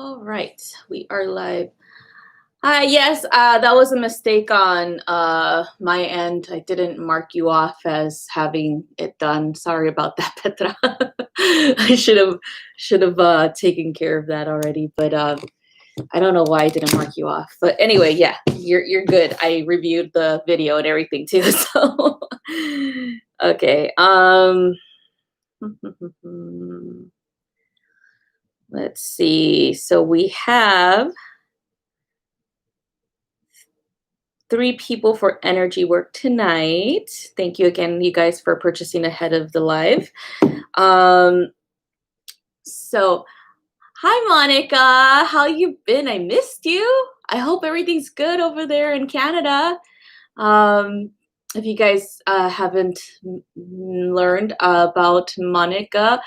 All right, we are live. Yes, that was a mistake on my end. I didn't mark you off as having it done. Sorry about that, Petra. I should have taken care of that already, but I don't know why I didn't mark you off. But anyway, yeah, you're good. I reviewed the video and everything too. So okay. Let's see. So we have 3 people for energy work tonight. Thank you again, you guys, for purchasing ahead of the live. So, hi, Monica. How you been? I missed you. I hope everything's good over there in Canada. If you guys haven't learned about Monica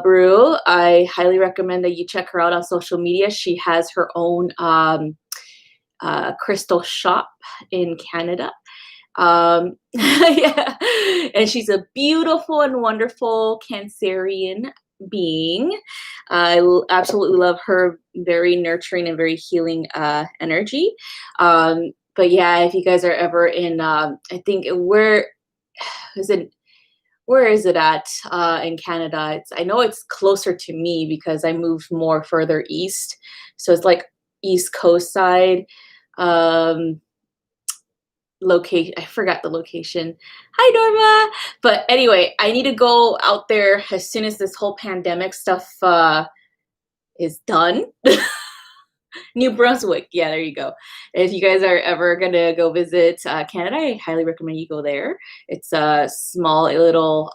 Brew, I highly recommend that you check her out on social media. She has her own crystal shop in Canada. Yeah. And she's a beautiful and wonderful Cancerian being. I absolutely love her very nurturing and very healing energy. But yeah, if you guys are ever in, I think is it? Where is it at in Canada? I know it's closer to me because I moved more further east. So it's like East Coast side. Location, I forgot the location. Hi, Norma. But anyway, I need to go out there as soon as this whole pandemic stuff is done. New Brunswick. Yeah, there you go. If you guys are ever going to go visit Canada, I highly recommend you go there. It's a small little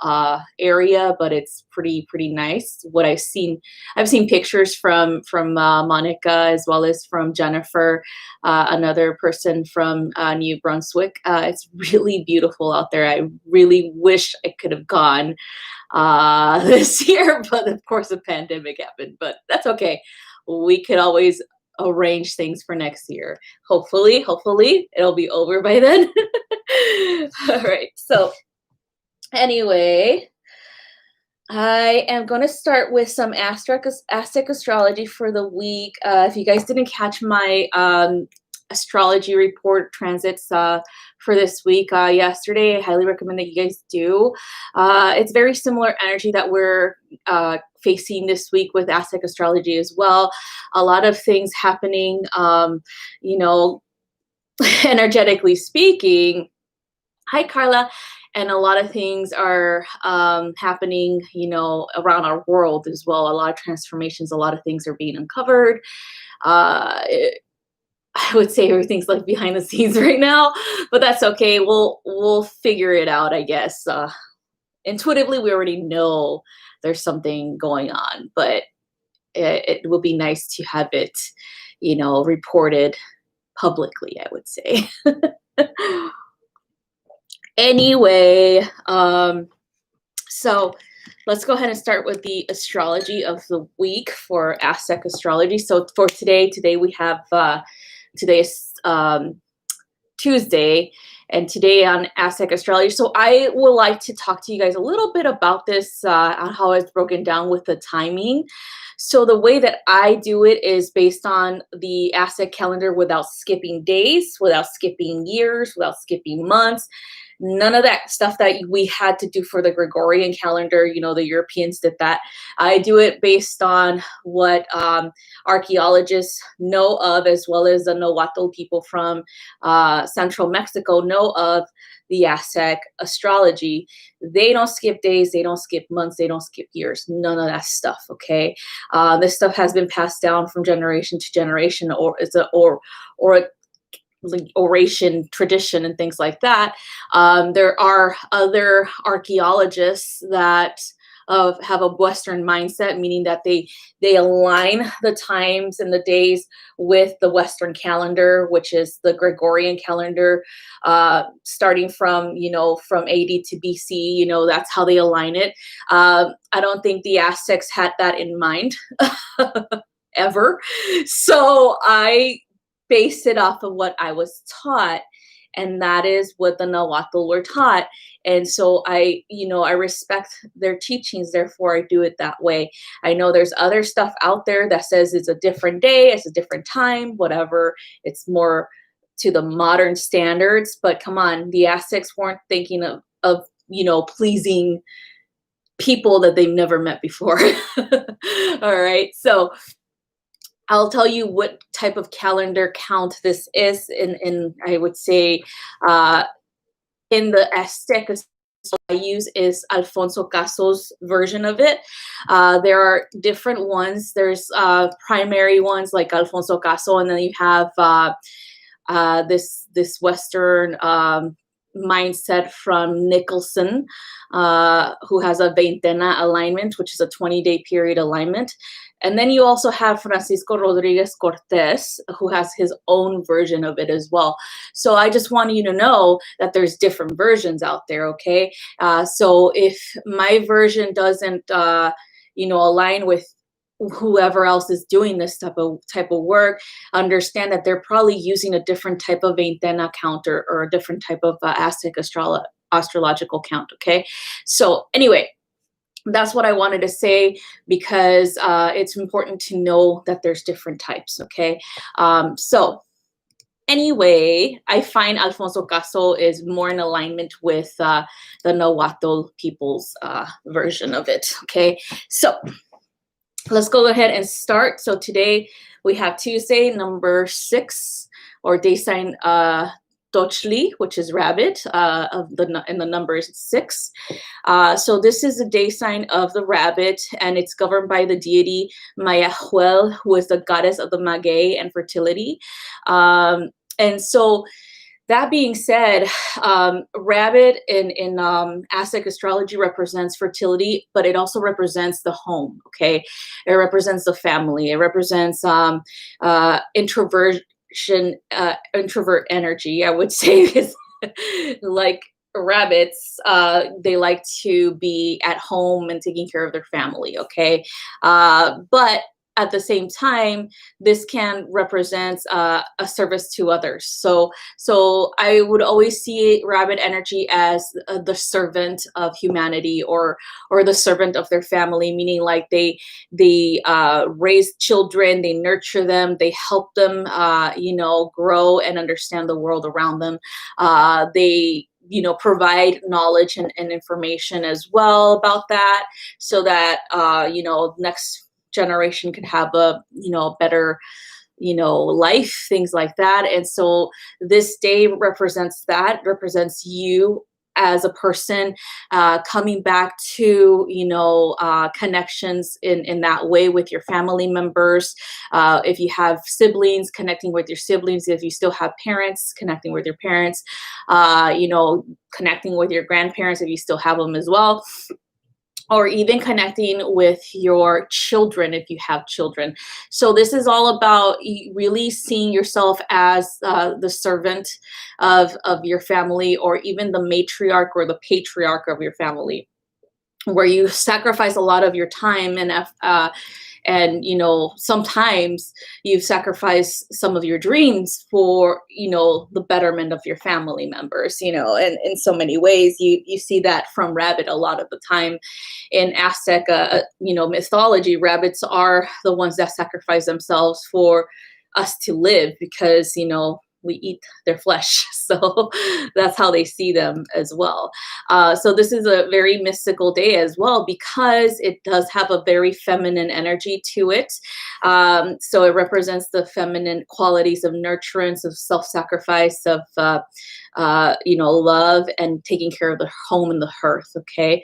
area, but it's pretty nice. What I've seen pictures from Monica, as well as from Jennifer, another person from New Brunswick. It's really beautiful out there. I really wish I could have gone this year, but of course the pandemic happened. But that's okay. We could always arrange things for next year. Hopefully it'll be over by then. All right. So anyway, I am going to start with some Aztec Astrology for the week. If you guys didn't catch my astrology report transits for this week yesterday, I highly recommend that you guys do. It's very similar energy that we're facing this week with Aztec Astrology as well. A lot of things happening, energetically speaking. Hi, Carla. And a lot of things are happening, around our world as well. A lot of transformations, a lot of things are being uncovered. I would say everything's like behind the scenes right now, but that's okay. We'll figure it out, I guess. Intuitively, we already know there's something going on, but it will be nice to have it, reported publicly, I would say. Anyway, so let's go ahead and start with the astrology of the week for Aztec Astrology. So for today we have today is Tuesday, and today on Aztec Astrology. So I would like to talk to you guys a little bit about this, on how it's broken down with the timing. So the way that I do it is based on the Aztec calendar without skipping days, without skipping years, without skipping months. None of that stuff that we had to do for the Gregorian calendar. The Europeans did that. I do it based on what archaeologists know of, as well as the Nahuatl people from central Mexico know of the Aztec astrology. They don't skip days, they don't skip months, they don't skip years, none of that stuff, okay? This stuff has been passed down from generation to generation, or it's a oration tradition and things like that. There are other archaeologists that have a Western mindset, meaning that they align the times and the days with the Western calendar, which is the Gregorian calendar, starting from from AD to BC. That's how they align it. I don't think the Aztecs had that in mind ever. So I based it off of what I was taught. and that is what the Nahuatl were taught. And so I respect their teachings, therefore I do it that way. I know there's other stuff out there that says it's a different day, it's a different time, whatever. It's more to the modern standards, but come on, the Aztecs weren't thinking of pleasing people that they've never met before. All right, so I'll tell you what type of calendar count this is, in I would say in the Aztec I use is Alfonso Caso's version of it. There are different ones. There's primary ones like Alfonso Caso, and then you have this Western mindset from Nicholson, who has a veintena alignment, which is a 20-day period alignment. And then you also have Francisco Rodriguez Cortez, who has his own version of it as well. So I just want you to know that there's different versions out there, okay? So if my version doesn't, align with whoever else is doing this type of work, understand that they're probably using a different type of veintena counter or a different type of Aztec astrological count, okay? So anyway, that's what I wanted to say, because it's important to know that there's different types, okay? So anyway, I find Alfonso Caso is more in alignment with the Nahuatl people's version of it, okay? So let's go ahead and start. So today we have Tuesday, number 6, or day sign Tochli, which is rabbit, and the number is 6. So this is the day sign of the rabbit, and it's governed by the deity Mayahuel, who is the goddess of the maguey and fertility. And so that being said, rabbit in Aztec astrology represents fertility, but it also represents the home, okay? It represents the family. It represents introvert energy, I would say, because like rabbits, they like to be at home and taking care of their family, okay? But at the same time, this can represent a service to others. So I would always see rabbit energy as the servant of humanity, or the servant of their family, meaning like they raise children, they nurture them, they help them, grow and understand the world around them. They provide knowledge and information as well about that, so that next generation could have a better life, things like that. And so this day represents you as a person, coming back to connections in that way with your family members. If you have siblings, connecting with your siblings. If you still have parents, connecting with your parents. Connecting with your grandparents if you still have them as well. Or even connecting with your children if you have children. So this is all about really seeing yourself as the servant of your family, or even the matriarch or the patriarch of your family, where you sacrifice a lot of your time and sometimes you sacrifice some of your dreams for the betterment of your family members, and in so many ways you see that from rabbit a lot of the time. In Aztec mythology, rabbits are the ones that sacrifice themselves for us to live, because we eat their flesh. So that's how they see them as well. So this is a very mystical day as well, because it does have a very feminine energy to it. So it represents the feminine qualities of nurturance, of self-sacrifice, of love, and taking care of the home and the hearth, okay?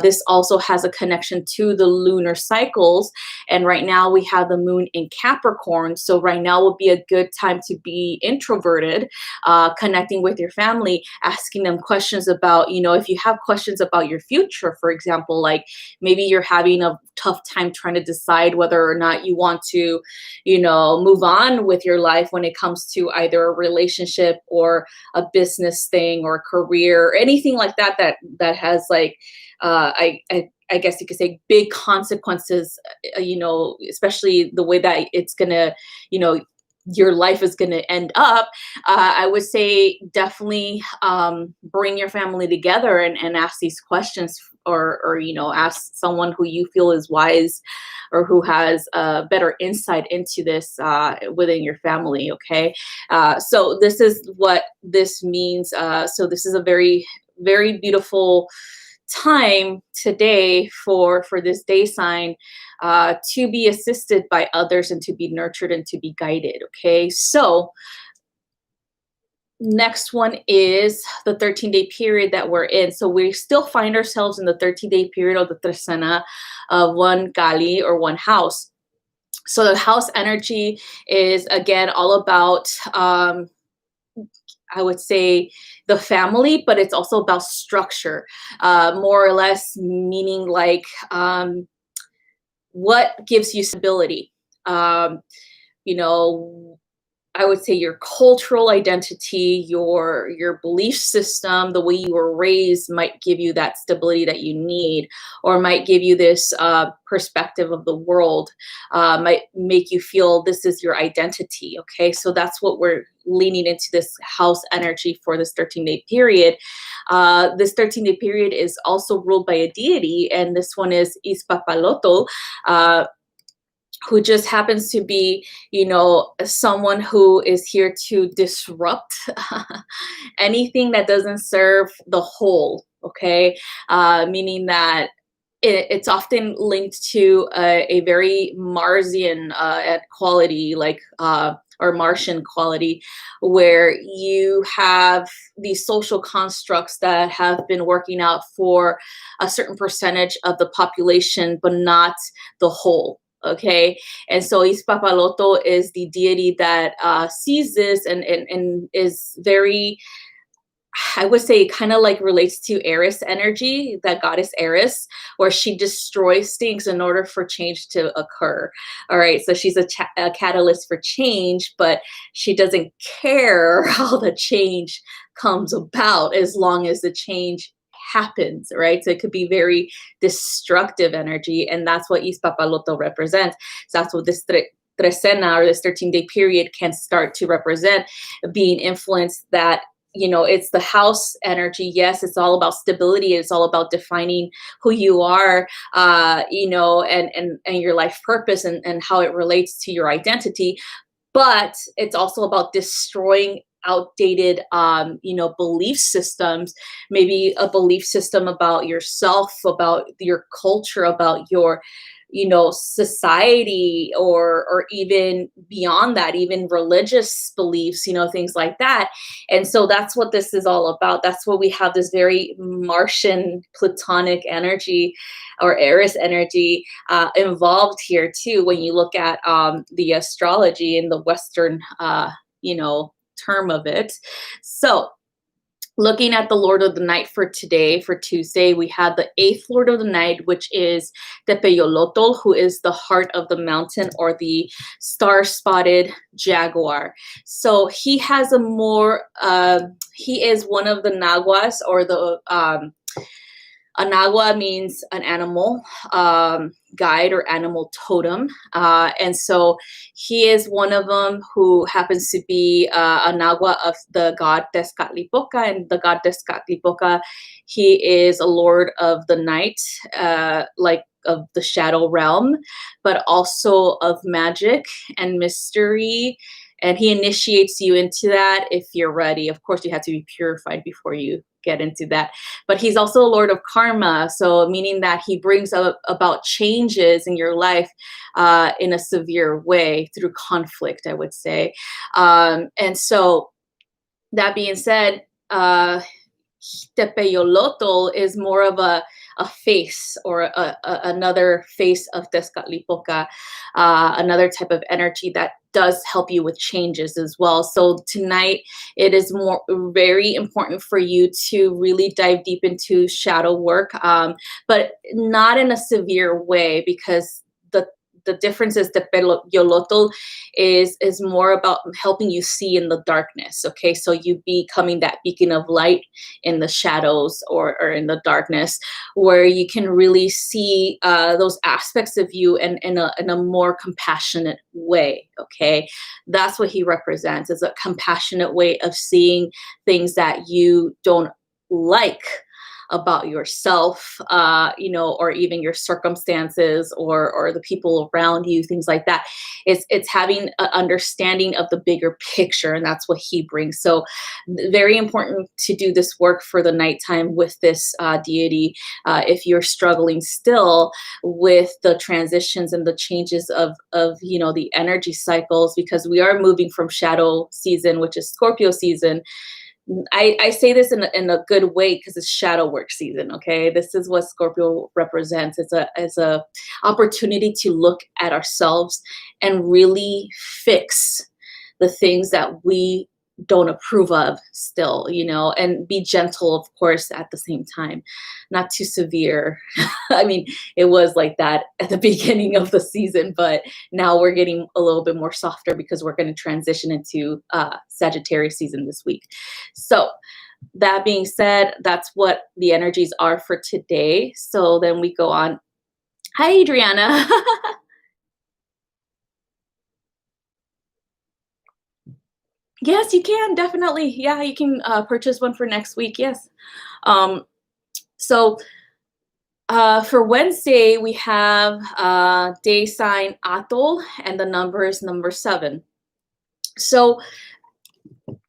This also has a connection to the lunar cycles. And right now we have the moon in Capricorn. So right now would be a good time to be introverted, connecting with your family, asking them questions about, if you have questions about your future, for example, like maybe you're having a tough time trying to decide whether or not you want to, move on with your life when it comes to either a relationship or a business thing or career or anything like that has like, I guess you could say big consequences, especially the way that it's gonna, your life is going to end up, I would say definitely bring your family together and ask these questions, or ask someone who you feel is wise or who has better insight into this within your family. Okay, so this is what this means. So this is a very, very beautiful time today for this day sign, to be assisted by others and to be nurtured and to be guided. Okay, so next one is the 13-day period that we're in. So we still find ourselves in the 13-day period of the trecena of one Kali, or one house. So the house energy is again all about I would say the family, but it's also about structure, more or less, meaning like what gives you stability. Um, you know, I would say your cultural identity, your belief system, the way you were raised might give you that stability that you need, or might give you this perspective of the world, might make you feel this is your identity. Okay, so that's what we're leaning into this house energy for this 13-day period. This 13-day period is also ruled by a deity, and this one is Ispapaloto, who just happens to be, someone who is here to disrupt anything that doesn't serve the whole. Okay, meaning that it's often linked to a very Marsian quality, like or Martian quality, where you have these social constructs that have been working out for a certain percentage of the population, but not the whole. Okay, and so Ispapaloto is the deity that sees this and is very, I would say, kind of like relates to Eris energy, that goddess Eris, where she destroys things in order for change to occur. All right, so she's a catalyst for change, but she doesn't care how the change comes about as long as the change happens, right? So it could be very destructive energy, and that's what Ispapaloto represents. So that's what this trecena, or this 13-day period, can start to represent, being influenced that it's the house energy. Yes, it's all about stability. It's all about defining who you are, and your life purpose, and how it relates to your identity. But it's also about destroying outdated, belief systems, maybe a belief system about yourself, about your culture, about your society, or even beyond that, even religious beliefs, things like that. And so that's what this is all about. That's what we have, this very Martian Platonic energy, or Eris energy, involved here too, when you look at the astrology in the Western term of it. So looking at the Lord of the Night for today, for Tuesday, we have the 8th Lord of the Night, which is Tepeyolotl, who is the heart of the mountain, or the star-spotted jaguar. So he has a more, he is one of the Naguas, or the, Anagua means an animal guide, or animal totem. And so he is one of them, who happens to be Anagua of the god Tezcatlipoca. And the god Tezcatlipoca, he is a lord of the night, like of the shadow realm, but also of magic and mystery. And he initiates you into that if you're ready. Of course, you have to be purified before you get into that. But he's also a lord of karma, so meaning that he brings about changes in your life in a severe way, through conflict, I would say. And so that being said, Tepeyolotl is more of a face, or another face of Tezcatlipoca, another type of energy that does help you with changes as well. So tonight, it is very important for you to really dive deep into shadow work, but not in a severe way, because the difference is the Yolotl is more about helping you see in the darkness. Okay, so you becoming that beacon of light in the shadows or in the darkness, where you can really see those aspects of you in a more compassionate way. Okay, that's what he represents, is a compassionate way of seeing things that you don't like about yourself, you know, or even your circumstances or the people around you, things like that. It's having an understanding of the bigger picture, and that's what he brings. So very important to do this work for the nighttime with this deity if you're struggling still with the transitions and the changes of you know, the energy cycles, because we are moving from shadow season, which is Scorpio season. I say this in a good way because it's shadow work season. Okay, this is what Scorpio represents. It's a opportunity to look at ourselves and really fix the things that we don't approve of still, you know, and be gentle, of course, at the same time, not too severe. I mean, it was like that at the beginning of the season, but now we're getting a little bit more softer because we're going to transition into Sagittarius season this week. So that being said, that's what the energies are for today. So then we go on. Hi, Adriana. Yes, you can, definitely. Yeah, you can purchase one for next week. Yes. So for Wednesday, we have day sign Atol, and the number is number 7. So,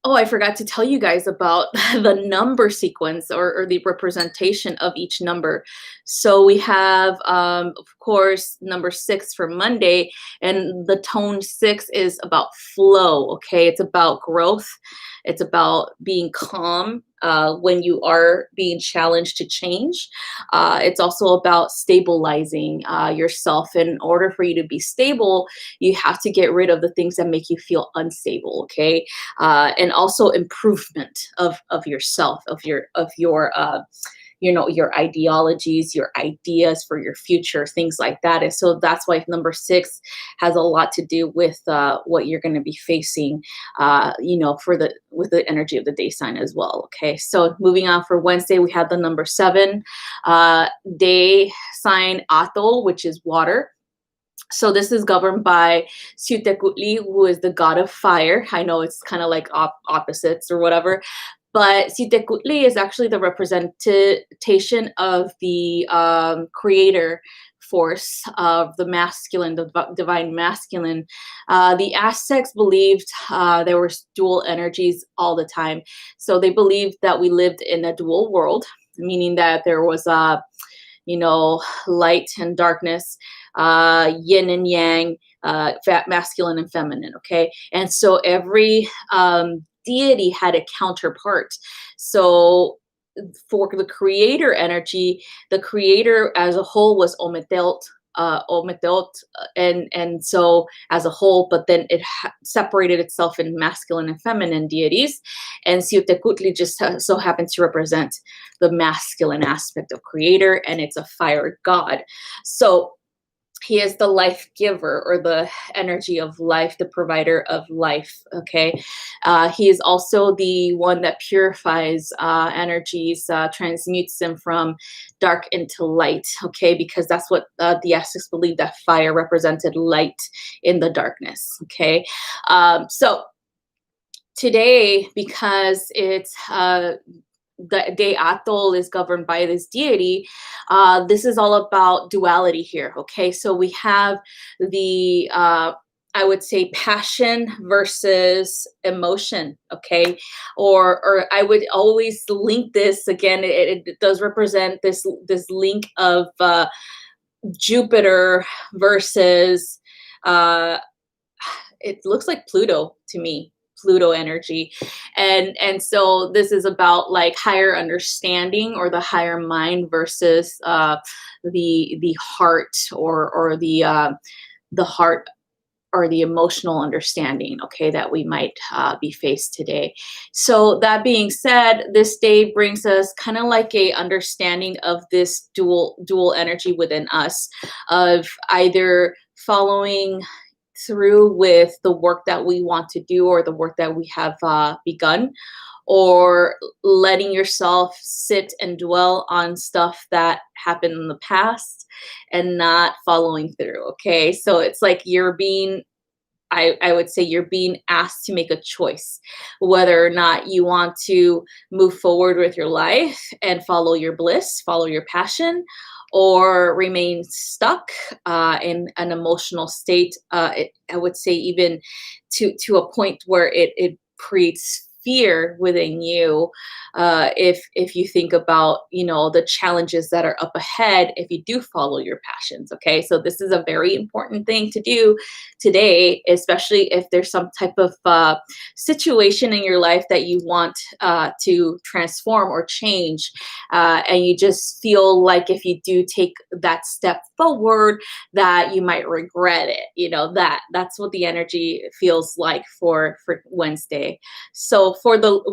oh, I forgot to tell you guys about the number sequence or the representation of each number. So we have, of course, number 6 for Monday, and the tone 6 is about flow. Okay, it's about growth. It's about being calm when you are being challenged to change. It's also about stabilizing yourself. In order for you to be stable, you have to get rid of the things that make you feel unstable. Okay, and also improvement of yourself, of your you know, your ideologies, your ideas for your future, things like that. And so that's why number 6 has a lot to do with what you're going to be facing, you know, with the energy of the day sign as well. Okay, so moving on for Wednesday, we have the number 7 day sign Atol, which is water. So this is governed by Sutekutli, who is the god of fire. I know it's kind of like opposites or whatever, but Sutekutli is actually the representation of the creator force of the masculine, the divine masculine. The Aztecs believed there were dual energies all the time. So they believed that we lived in a dual world, meaning that there was you know, light and darkness, yin and yang, masculine and feminine. Okay, and so every deity had a counterpart. So for the creator energy, the creator as a whole was Ometelt, and so as a whole, but then it separated itself in masculine and feminine deities, and Siutekutli just so happens to represent the masculine aspect of creator, and it's a fire god. So he is the life giver, or the energy of life, the provider of life. Okay, he is also the one that purifies energies, transmutes them from dark into light. Okay, because that's what the Aztecs believed, that fire represented light in the darkness. Okay, so today, because it's the day Atol is governed by this deity, this is all about duality here. Okay, so we have the I would say passion versus emotion. Okay, or I would always link this again. It does represent this link of Jupiter versus it looks like Pluto to me. Pluto energy, and so this is about like higher understanding, or the higher mind, versus the heart, or the heart, or the emotional understanding, okay, that we might be faced today. So that being said, this day brings us kind of like a understanding of this dual energy within us, of either following through with the work that we want to do or the work that we have begun, or letting yourself sit and dwell on stuff that happened in the past and not following through. Okay, so it's like you're being, I would say you're being asked to make a choice whether or not you want to move forward with your life and follow your bliss, follow your passion, or remain stuck in an emotional state. I would say even to a point where it creates fear within you, if you think about, you know, the challenges that are up ahead if you do follow your passions. Okay, so this is a very important thing to do today, especially if there's some type of situation in your life that you want to transform or change, and you just feel like if you do take that step forward that you might regret it. You know, that's what the energy feels like for Wednesday. So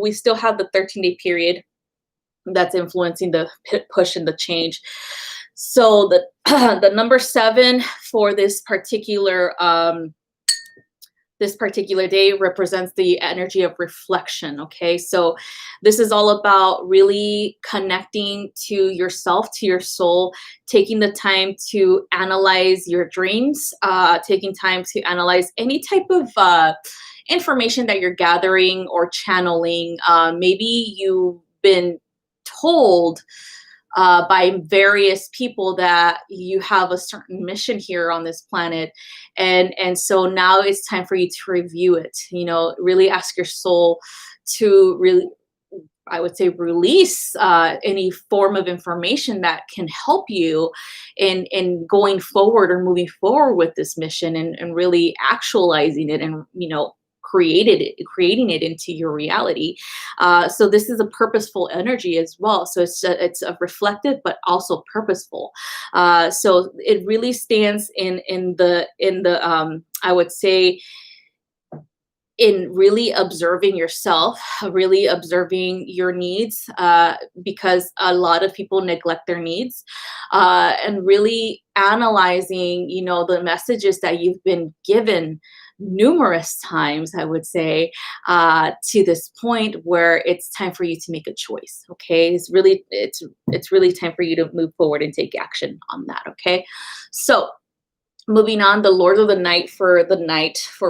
we still have the 13-day period that's influencing the push and the change. So the the number 7 for this particular day represents the energy of reflection. Okay, so this is all about really connecting to yourself, to your soul, taking the time to analyze your dreams, taking time to analyze any type of information that you're gathering or channeling. Maybe you've been told by various people that you have a certain mission here on this planet, and so now it's time for you to review it. You know, really ask your soul to really, I would say, release any form of information that can help you in going forward or moving forward with this mission, and really actualizing it, and, you know, creating it into your reality. So this is a purposeful energy as well. So it's a reflective but also purposeful. So it really stands in the I would say, in really observing yourself, really observing your needs, because a lot of people neglect their needs, and really analyzing, you know, the messages that you've been given numerous times, I would say, to this point where it's time for you to make a choice. Okay, it's really time for you to move forward and take action on that. Okay, so moving on, the Lord of the Night for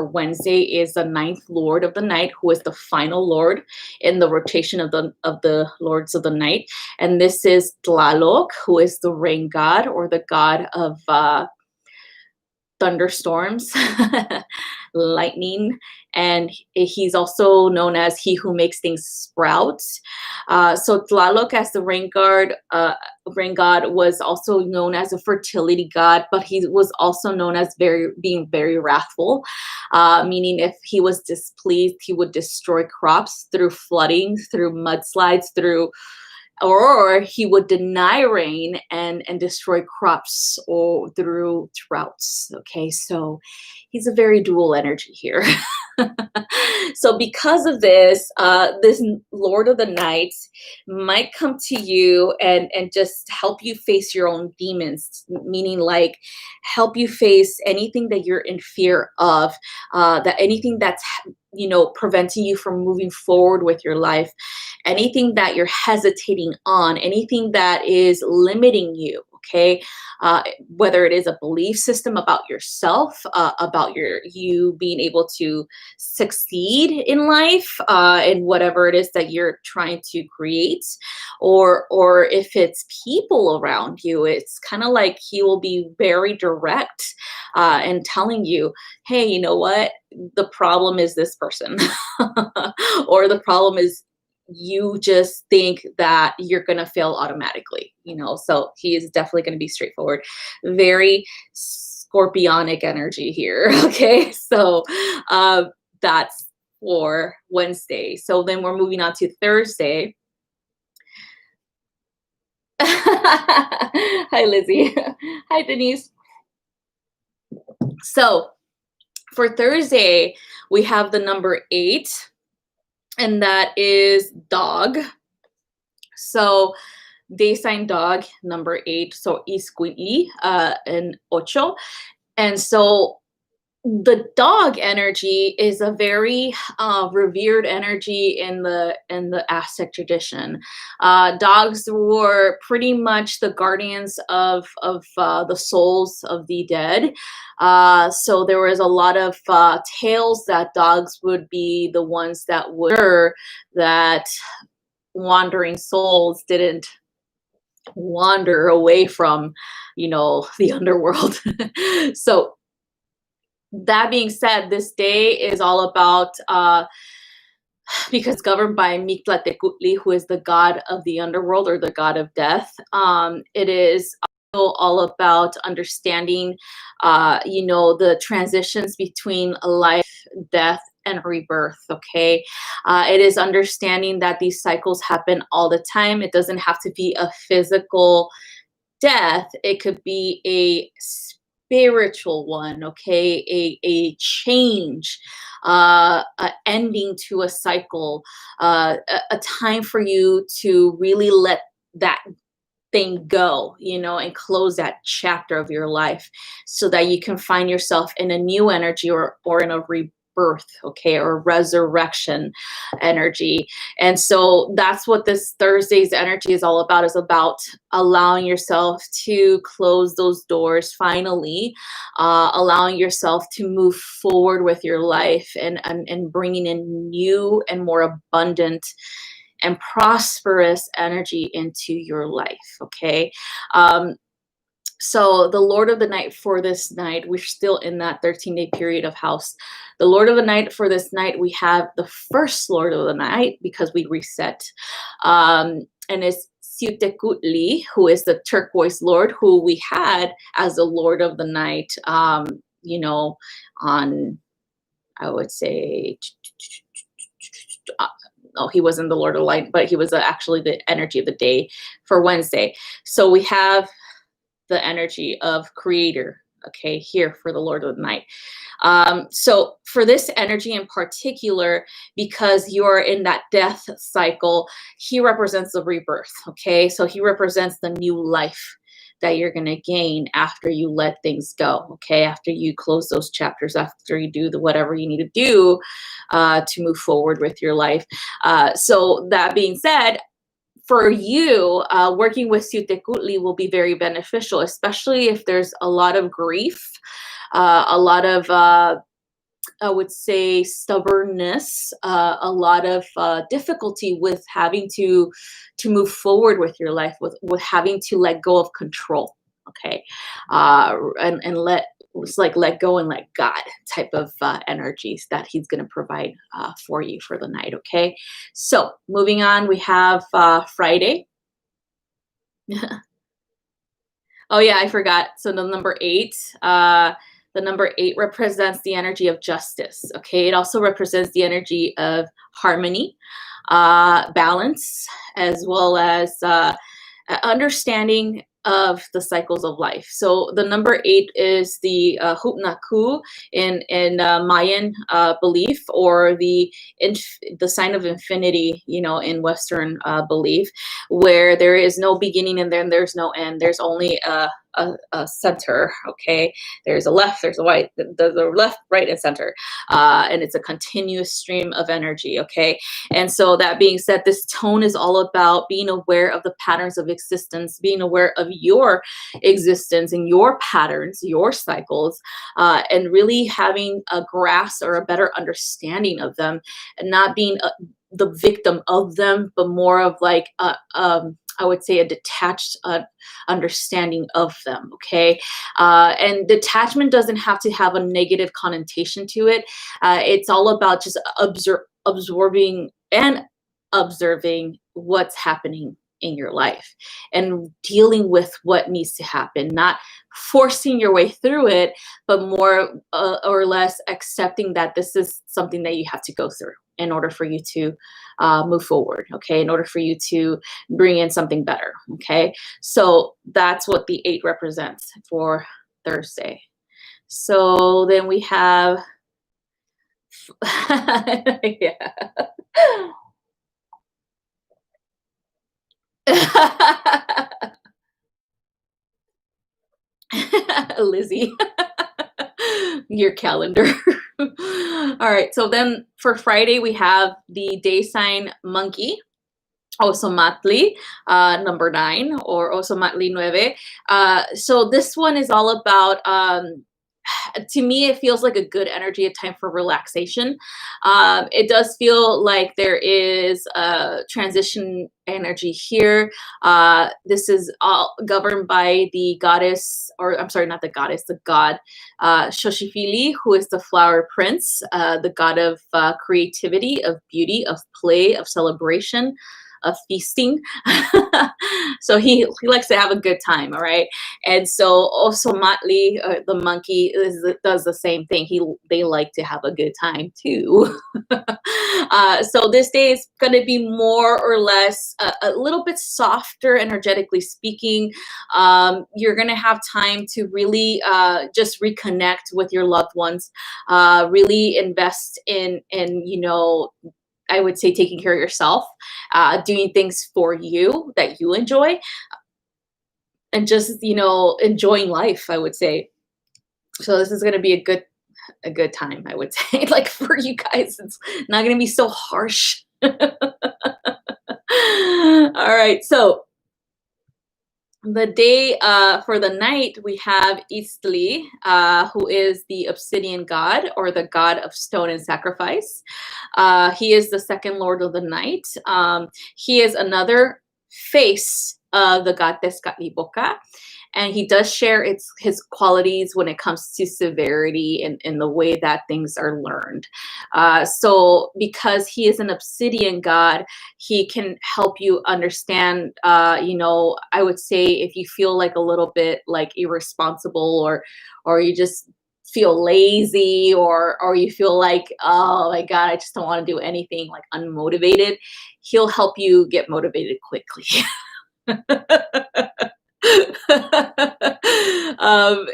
Wednesday is the 9th Lord of the Night, who is the final Lord in the rotation of the Lords of the Night, and this is Tlaloc, who is the rain god, or the god of thunderstorms, lightning, and he's also known as he who makes things sprout. So Tlaloc, as the rain god, was also known as a fertility god, but he was also known as being very wrathful, meaning if he was displeased, he would destroy crops through flooding, through mudslides, or he would deny rain and destroy crops or through droughts. Okay, so he's a very dual energy here. So because of this, this Lord of the Night might come to you and just help you face your own demons, meaning like help you face anything that you're in fear of, that anything that's, you know, preventing you from moving forward with your life, anything that you're hesitating on, anything that is limiting you. Okay, whether it is a belief system about yourself, about you being able to succeed in life, in whatever it is that you're trying to create, or if it's people around you, it's kind of like he will be very direct, and telling you, hey, you know what? The problem is this person, or the problem is you just think that you're going to fail automatically, you know. So he is definitely going to be straightforward, very scorpionic energy here. Okay, so that's for Wednesday. So then we're moving on to Thursday. Hi, Lizzie. Hi, Denise. So for Thursday, we have the number 8, and that is dog. So day sign dog, number 8, so Isquili, and Ocho. And so the dog energy is a very revered energy in the Aztec tradition. Dogs were pretty much the guardians of the souls of the dead. So there was a lot of tales that dogs would be the ones that would ensure that wandering souls didn't wander away from, the underworld. So that being said, this day is all about because governed by Mictlatecutli, who is the god of the underworld or the god of death. It is also all about understanding, the transitions between life, death, and rebirth. Okay, it is understanding that these cycles happen all the time. It doesn't have to be a physical death. It could be a spiritual one, okay, a change, an ending to a cycle, a time for you to really let that thing go, and close that chapter of your life so that you can find yourself in a new energy or in a rebirth, okay, or resurrection energy. And so that's what this Thursday's energy is all about, is about allowing yourself to close those doors finally, allowing yourself to move forward with your life, and bringing in new and more abundant and prosperous energy into your life. Okay. So the Lord of the Night for this night, we're still in that 13-day period of house. The Lord of the Night for this night, we have the first Lord of the Night because we reset. And it's Siutekutli, who is the turquoise Lord, who we had as the Lord of the Night, on, I would say, oh, he wasn't the Lord of Light, but he was actually the energy of the day for Wednesday. So we have the energy of Creator, okay, here for the Lord of the Night. So for this energy in particular, because you're in that death cycle, he represents the rebirth, okay? So he represents the new life that you're going to gain after you let things go, okay? After you close those chapters, after you do whatever you need to do to move forward with your life. So that being said, for you, working with Siutekutli will be very beneficial, especially if there's a lot of grief, a lot of I would say stubbornness, a lot of difficulty with having to move forward with your life, with having to let go of control. Okay, and it's like let go and let God type of energies that he's going to provide for you for the night. Okay, so moving on, we have Friday. Oh yeah, I forgot. So the number 8. The number 8 represents the energy of justice. Okay, it also represents the energy of harmony, balance, as well as understanding of the cycles of life. So the number 8 is the Hutnaku in Mayan belief, or the sign of infinity, in Western belief, where there is no beginning and then there's no end. There's only a center. Okay, there's a left, there's a right, there's a left, right, and center, and it's a continuous stream of energy. Okay, and so that being said, this tone is all about being aware of the patterns of existence, being aware of your existence and your patterns, your cycles, and really having a grasp or a better understanding of them, and not being the victim of them, but more of like I would say a detached understanding of them. Okay, and detachment doesn't have to have a negative connotation to it. It's all about just absorbing and observing what's happening in your life and dealing with what needs to happen, not forcing your way through it, but more or less accepting that this is something that you have to go through in order for you to move forward, okay, in order for you to bring in something better. Okay, so that's what the 8 represents for Thursday. So then we have yeah. Lizzie. your calendar. All right, so then for Friday, we have the day sign monkey, Osamatli, number 9, or Osamatli 9. So this one is all about, to me, it feels like a good energy, a time for relaxation. It does feel like there is a transition energy here. This is all governed by the goddess, or I'm sorry, not the goddess, the god, Shoshifili, who is the flower prince, the god of creativity, of beauty, of play, of celebration, of feasting. So he likes to have a good time, all right? And so also Motley, the monkey, does the same thing. They like to have a good time too. So this day is going to be more or less a little bit softer, energetically speaking. You're going to have time to really just reconnect with your loved ones, really invest in I would say taking care of yourself, doing things for you that you enjoy, and just, enjoying life, I would say. So this is going to be a good time, I would say. Like for you guys, it's not going to be so harsh. All right. So the day for the night, we have Istli, who is the obsidian god, or the god of stone and sacrifice. He is the second lord of the night. He is another face of the goddess Katliboka. And he does share his qualities when it comes to severity and in the way that things are learned. So because he is an obsidian god, he can help you understand, I would say if you feel like a little bit like irresponsible, or you just feel lazy, or you feel like, oh my God, I just don't want to do anything, like unmotivated, he'll help you get motivated quickly.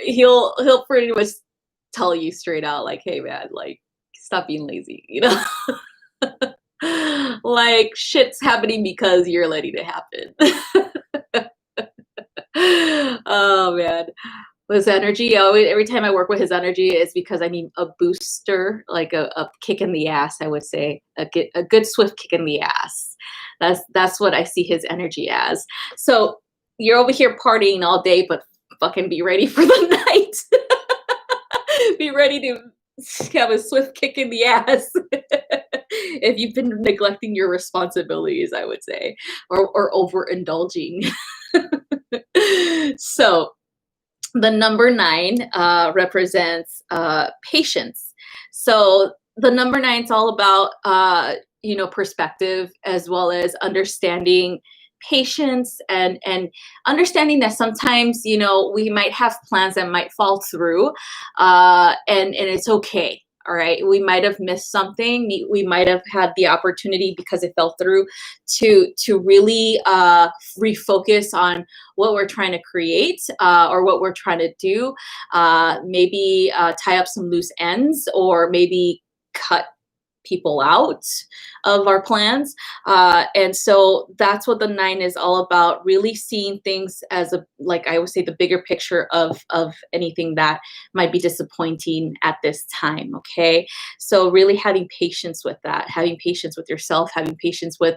He'll pretty much tell you straight out, like, hey man, like, stop being lazy, like shit's happening because you're letting it happen. Oh man, his energy, every time I work with his energy, is because I need a booster, like a kick in the ass, I would say, a good swift kick in the ass. That's what I see his energy as. So you're over here partying all day, but fucking be ready for the night. Be ready to have a swift kick in the ass if you've been neglecting your responsibilities, I would say, or overindulging. So the number 9 represents patience. So the number 9 is all about perspective, as well as understanding patience, and understanding that sometimes we might have plans that might fall through, and it's okay. All right, we might have missed something. We might have had the opportunity, because it fell through, to really refocus on what we're trying to create, or what we're trying to do. Maybe tie up some loose ends, or maybe cut people out of our plans. And so that's what the 9 is all about, really seeing things as like I would say, the bigger picture of anything that might be disappointing at this time. Okay. So really having patience with that, having patience with yourself, having patience with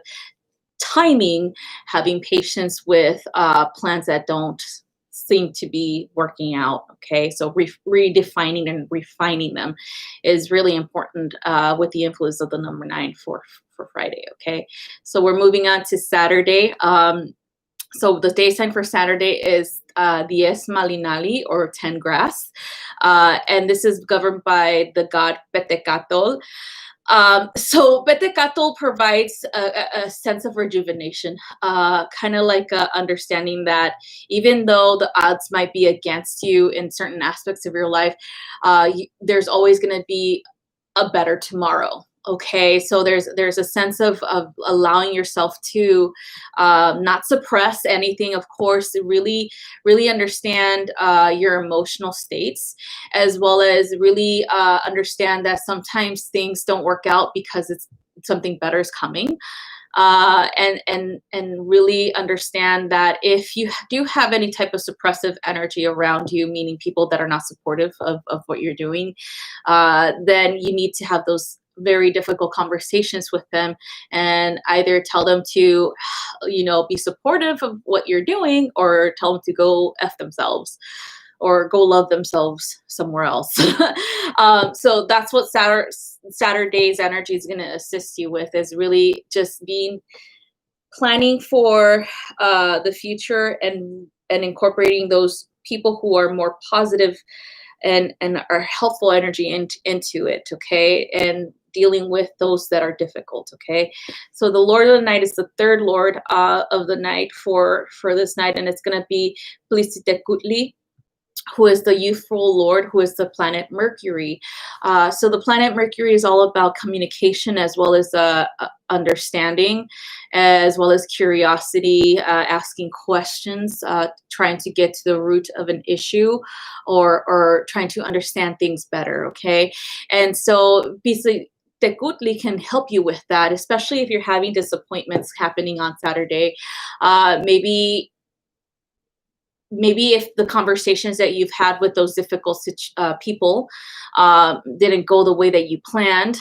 timing, having patience with plans that don't seem to be working out. Okay, so redefining and refining them is really important, with the influence of the number 9 for Friday. Okay, so we're moving on to Saturday. So the day sign for Saturday is Dies Malinali, or 10 grass, and this is governed by the god Petecatl. So Petecatl provides a sense of rejuvenation, kind of like understanding that even though the odds might be against you in certain aspects of your life, there's always going to be a better tomorrow. Okay, so there's a sense of allowing yourself to not suppress anything, of course, really understand your emotional states, as well as really understand that sometimes things don't work out because something better is coming. and really understand that if you do have any type of suppressive energy around you, meaning people that are not supportive of what you're doing, then you need to have those very difficult conversations with them and either tell them to, be supportive of what you're doing, or tell them to go F themselves or go love themselves somewhere else. So that's what Saturday's energy is going to assist you with, is really just planning for the future, and incorporating those people who are more positive and are helpful energy into it, okay? And dealing with those that are difficult, okay? So the Lord of the Night is the third Lord of the night for this night, and it's going to be Plitsitekutli, who is the youthful lord, who is the planet Mercury. So the planet Mercury is all about communication, as well as understanding, as well as curiosity, asking questions, trying to get to the root of an issue, or trying to understand things better, okay? And so basically, Tekutli can help you with that, especially if you're having disappointments happening on Saturday. Maybe if the conversations that you've had with those difficult people didn't go the way that you planned,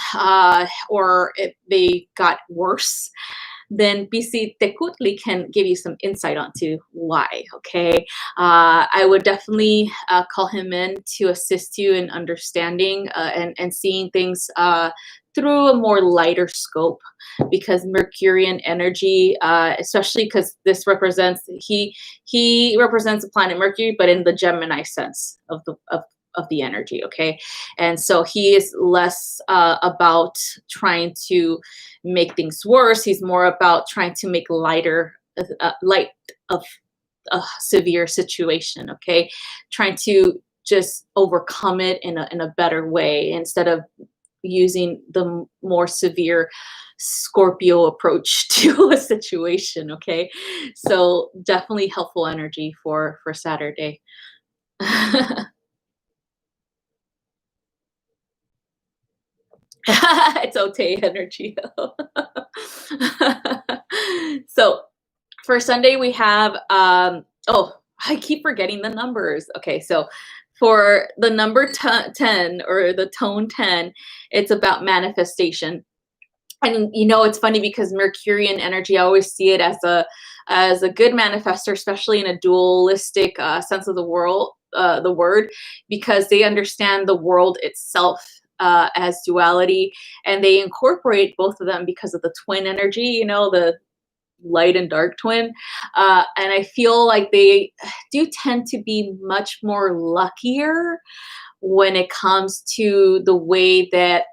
or if they got worse, then BC Tekutli can give you some insight onto why, okay? I would definitely call him in to assist you in understanding and seeing things through a more lighter scope, because Mercurian energy, especially because this represents, he represents the planet Mercury, but in the Gemini sense of the energy, okay? And so he is less about trying to make things worse. He's more about trying to make light of a severe situation, okay? Trying to just overcome it in a better way, instead of using the more severe Scorpio approach to a situation, okay? So definitely helpful energy for Saturday. It's okay energy. So for Sunday we have oh, I keep forgetting the numbers. Okay, so for the number 10, or the tone 10, it's about manifestation. And it's funny, because Mercurian energy, I always see it as a good manifester, especially in a dualistic sense of the word, because they understand the world itself as duality, and they incorporate both of them because of the twin energy, the light and dark twin. And I feel like they do tend to be much more luckier when it comes to the way that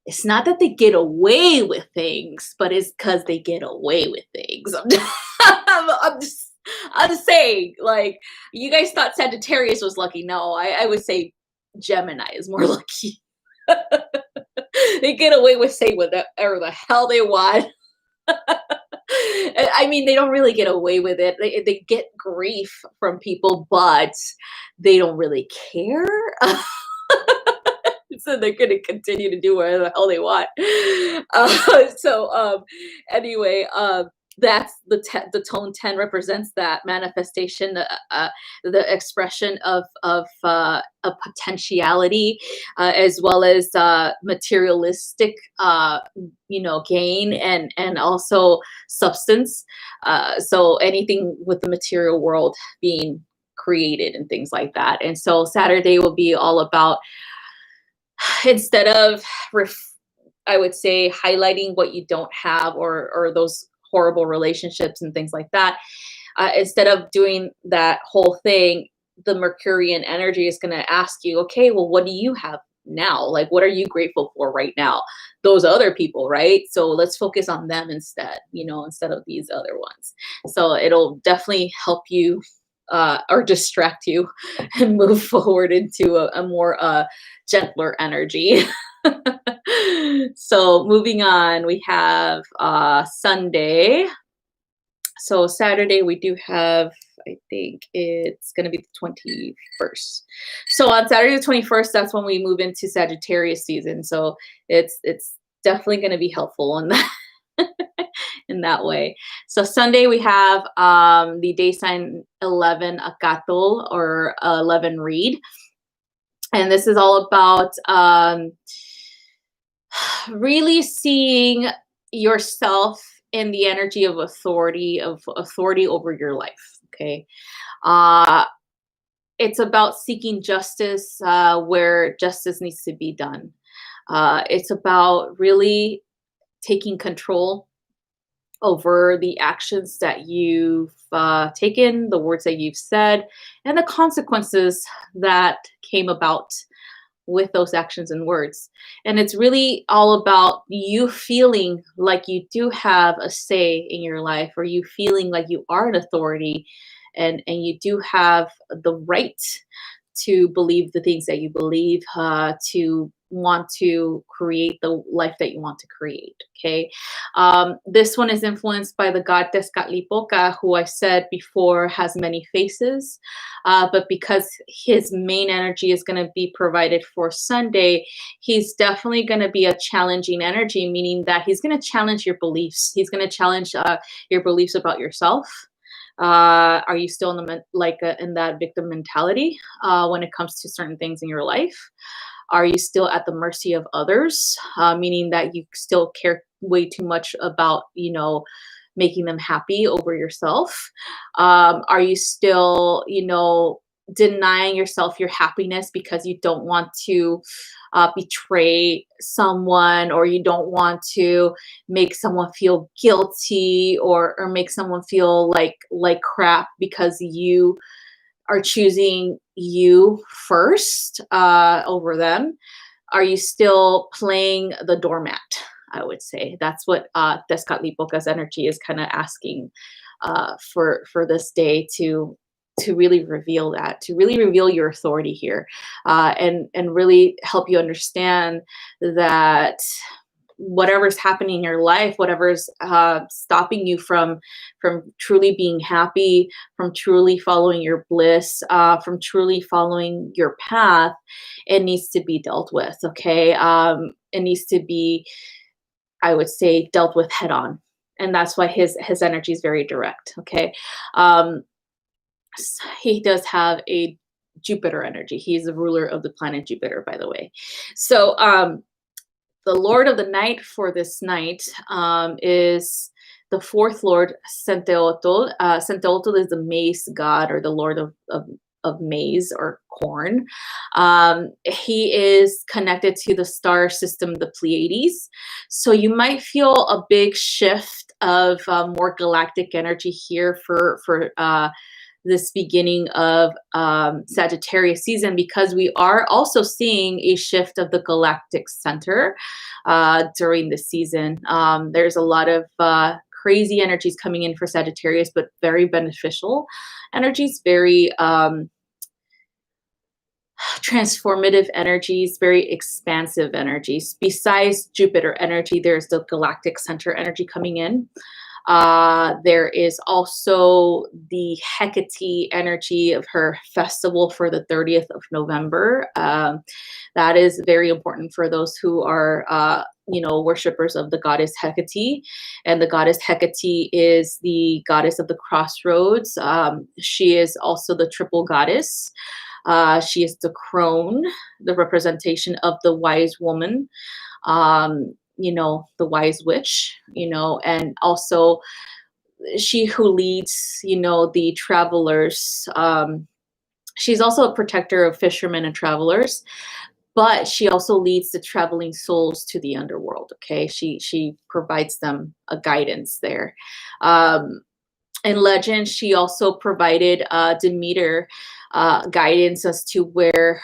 it's not that they get away with things, but it's because they get away with things. I'm just saying, like, you guys thought Sagittarius was lucky. No, I would say Gemini is more lucky. They get away with saying whatever the hell they want. I mean, they don't really get away with it. They get grief from people, but they don't really care. So they're going to continue to do whatever the hell they want. Anyway, that's the tone 10 represents that manifestation, the expression of a potentiality, as well as materialistic gain, and also substance. So anything with the material world being created and things like that. And so Saturday will be all about, instead of I would say highlighting what you don't have, or those horrible relationships and things like that, instead of doing that whole thing, the Mercurian energy is going to ask you, okay, well, what do you have now? Like, what are you grateful for right now? Those other people, right? So let's focus on them instead, instead of these other ones. So it'll definitely help you or distract you and move forward into a more gentler energy. So moving on, we have Sunday. So Saturday we do have, I think it's going to be the 21st. So on Saturday the 21st, that's when we move into Sagittarius season. So it's definitely going to be helpful on that in that way. So Sunday we have the day sign 11 Akatol, or 11 read. And this is all about really seeing yourself in the energy of authority over your life. Okay. It's about seeking justice where justice needs to be done. It's about really taking control over the actions that you've taken, the words that you've said, and the consequences that came about with those actions and words. And it's really all about you feeling like you do have a say in your life, or you feeling like you are an authority, and you do have the right to believe the things that you believe, to want to create the life that you want to create. Okay. This one is influenced by the god Tezcatlipoca, who I said before has many faces. But because his main energy is going to be provided for Sunday, he's definitely going to be a challenging energy, meaning that he's going to challenge your beliefs. He's going to challenge your beliefs about yourself. Are you still in the in that victim mentality when it comes to certain things in your life? Are you still at the mercy of others, meaning that you still care way too much about, making them happy over yourself? Are you still, denying yourself your happiness because you don't want to betray someone, or you don't want to make someone feel guilty, or make someone feel like crap because you are choosing you first over them? Are you still playing the doormat? I would say that's what Tezcatlipoca's energy is kind of asking for this day to really reveal that, to really reveal your authority here, and really help you understand that whatever's happening in your life, whatever's stopping you from truly being happy, from truly following your bliss, from truly following your path, it needs to be dealt with. Okay. It needs to be, I would say, dealt with head on. And that's why his energy is very direct. Okay. He does have a Jupiter energy. He's the ruler of the planet Jupiter, by the way. So the Lord of the Night for this night is the fourth Lord, Centeotl. Centeotl is the maize god, or the Lord of maize or corn. He is connected to the star system, the Pleiades. So you might feel a big shift of more galactic energy here for this beginning of Sagittarius season, because we are also seeing a shift of the galactic center during this season. There's a lot of crazy energies coming in for Sagittarius, but very beneficial energies, very transformative energies, very expansive energies. Besides Jupiter energy, there's the galactic center energy coming in. There is also the Hecate energy of her festival for the 30th of November. That is very important for those who are, worshippers of the goddess Hecate. And the goddess Hecate is the goddess of the crossroads. She is also the triple goddess. She is the crone, the representation of the wise woman. The wise witch, and also she who leads, the travelers. She's also a protector of fishermen and travelers, but she also leads the traveling souls to the underworld. Okay. She provides them a guidance there. In legend, she also provided Demeter guidance as to where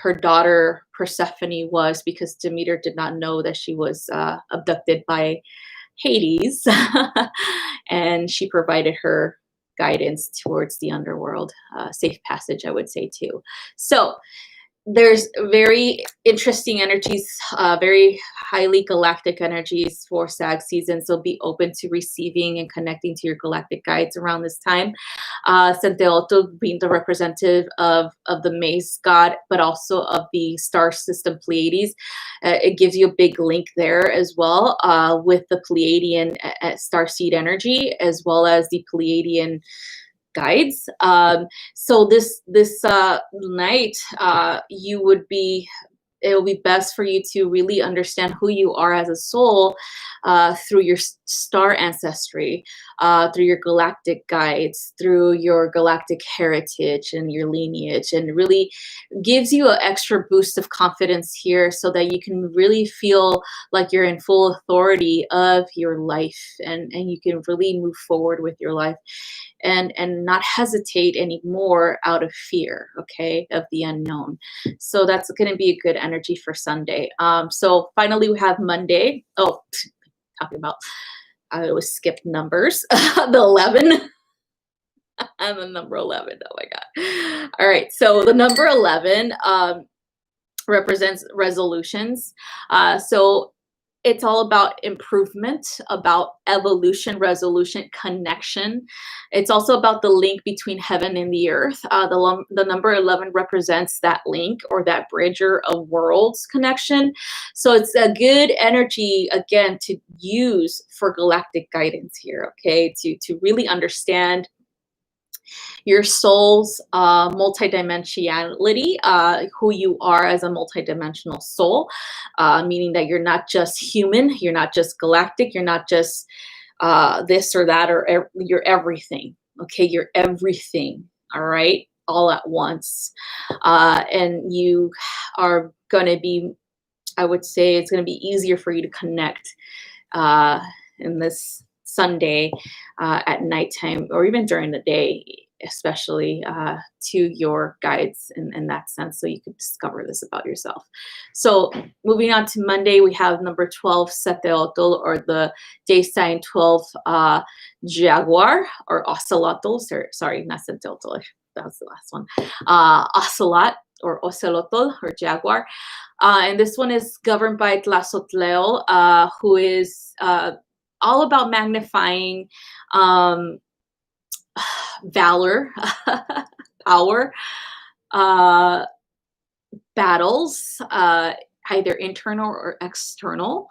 her daughter Persephone was, because Demeter did not know that she was abducted by Hades, and she provided her guidance towards the underworld, safe passage, I would say too. So there's very interesting energies, very highly galactic energies for Sag season. So be open to receiving and connecting to your galactic guides around this time. Santeotto being the representative of the Mace god, but also of the star system Pleiades. It gives you a big link there as well, with the Pleiadian starseed energy, as well as the Pleiadian guides. So this night, you would be, it will be best for you to really understand who you are as a soul, through your star ancestry, through your galactic guides, through your galactic heritage and your lineage, and really gives you an extra boost of confidence here, so that you can really feel like you're in full authority of your life, and you can really move forward with your life, and not hesitate anymore out of fear, okay, of the unknown. So that's going to be a good energy for Sunday. So finally we have Monday. Oh, talking about, I always skip numbers. The 11. And the number 11. Oh my god. All right, so the number 11 represents resolutions. So it's all about improvement, about evolution, resolution, connection. It's also about the link between heaven and the earth. The number 11 represents that link, or that bridger of worlds connection. So it's a good energy, again, to use for galactic guidance here, okay? To really understand your soul's multidimensionality, who you are as a multidimensional soul, meaning that you're not just human, you're not just galactic, you're not just this or that, or you're everything. Okay, you're everything. All right, all at once, and you are going to be, I would say, it's going to be easier for you to connect in this Sunday at nighttime, or even during the day, especially to your guides in that sense, so you can discover this about yourself. So moving on to Monday, we have number 12, Sateotl, or the day sign 12, Jaguar, or Ocelotl. Sorry, not Sateotl, that was the last one. Ocelot, or Ocelotl, or Jaguar. And this one is governed by Tlazotleo, who is all about magnifying valor, power, battles, either internal or external,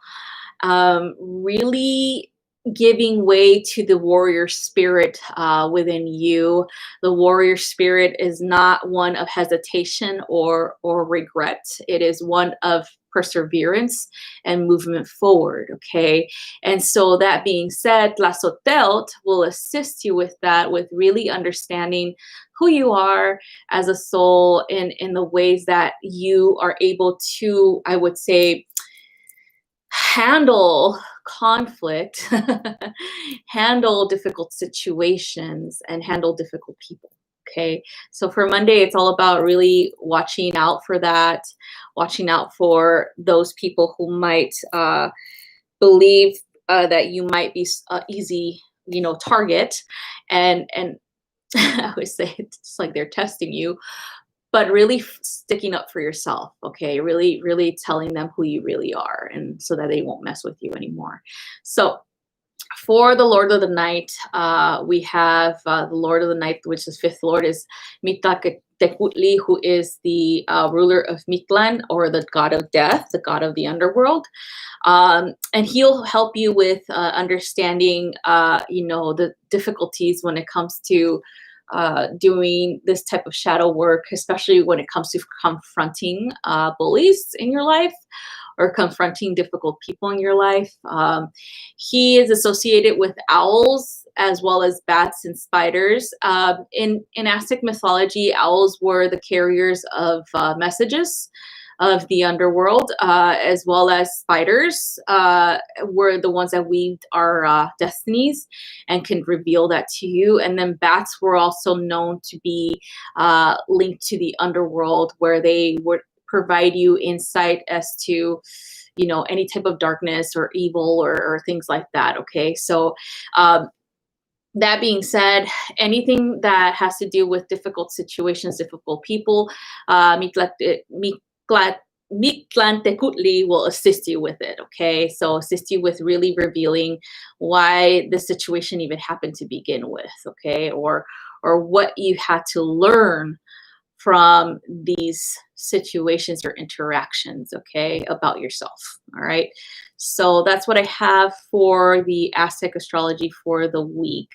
really giving way to the warrior spirit within you. The warrior spirit is not one of hesitation or regret. It is one of perseverance and movement forward, okay? And so that being said, Tlazotelt will assist you with that, with really understanding who you are as a soul in the ways that you are able to, I would say, handle conflict, handle difficult situations, and handle difficult people. Okay, so for Monday, it's all about really watching out for that, watching out for those people who might believe that you might be easy, target, and I always say it's like they're testing you, but really sticking up for yourself, okay? Really, really telling them who you really are, and so that they won't mess with you anymore. So for the Lord of the Night, we have the Lord of the Night, which is fifth Lord, is Mitaquetecutli, who is the ruler of Mitlan, or the god of death, the god of the underworld. And he'll help you with understanding, the difficulties when it comes to doing this type of shadow work, especially when it comes to confronting bullies in your life, or confronting difficult people in your life. He is associated with owls as well as bats and spiders. In Aztec mythology, owls were the carriers of messages of the underworld, as well as spiders were the ones that weaved our destinies and can reveal that to you. And then bats were also known to be linked to the underworld, where they would provide you insight as to, any type of darkness or evil or things like that. Okay, so That being said, anything that has to do with difficult situations, difficult people, Miklantekutli will assist you with it, okay? So assist you with really revealing why the situation even happened to begin with, okay? Or what you had to learn from these situations or interactions, okay, about yourself, all right? So that's what I have for the Aztec astrology for the week.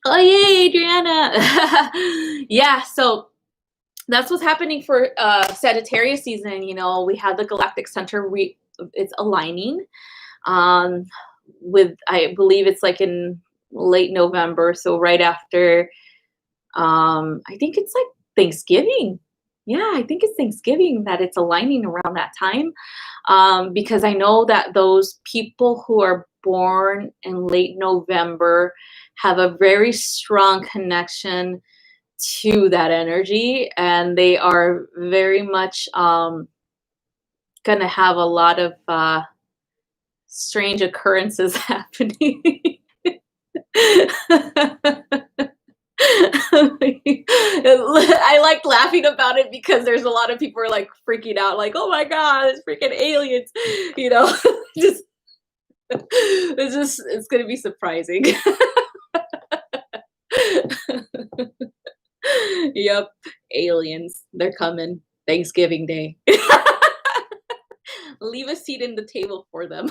Oh, yay, Adriana. Yeah, so that's what's happening for Sagittarius season. You know, we have the galactic center, it's aligning with, I believe it's like in late November, so right after, I think it's like Thanksgiving. Yeah, I think it's Thanksgiving that it's aligning around that time, because I know that those people who are born in late November have a very strong connection to that energy, and they are very much gonna have a lot of strange occurrences happening. I like laughing about it because there's a lot of people are like freaking out, like, "Oh my god, it's freaking aliens!" You know, just it's gonna be surprising. Yep, aliens, they're coming. Thanksgiving Day. Leave a seat in the table for them.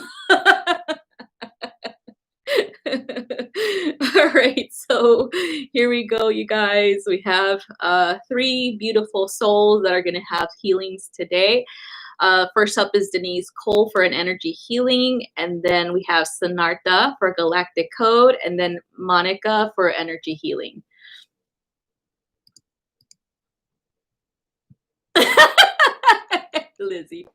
All right, so here we go, you guys. We have 3 beautiful souls that are going to have healings today. First up is Denise Cole for an energy healing, and then we have Sanarta for galactic code, and then Monica for energy healing. Lizzie.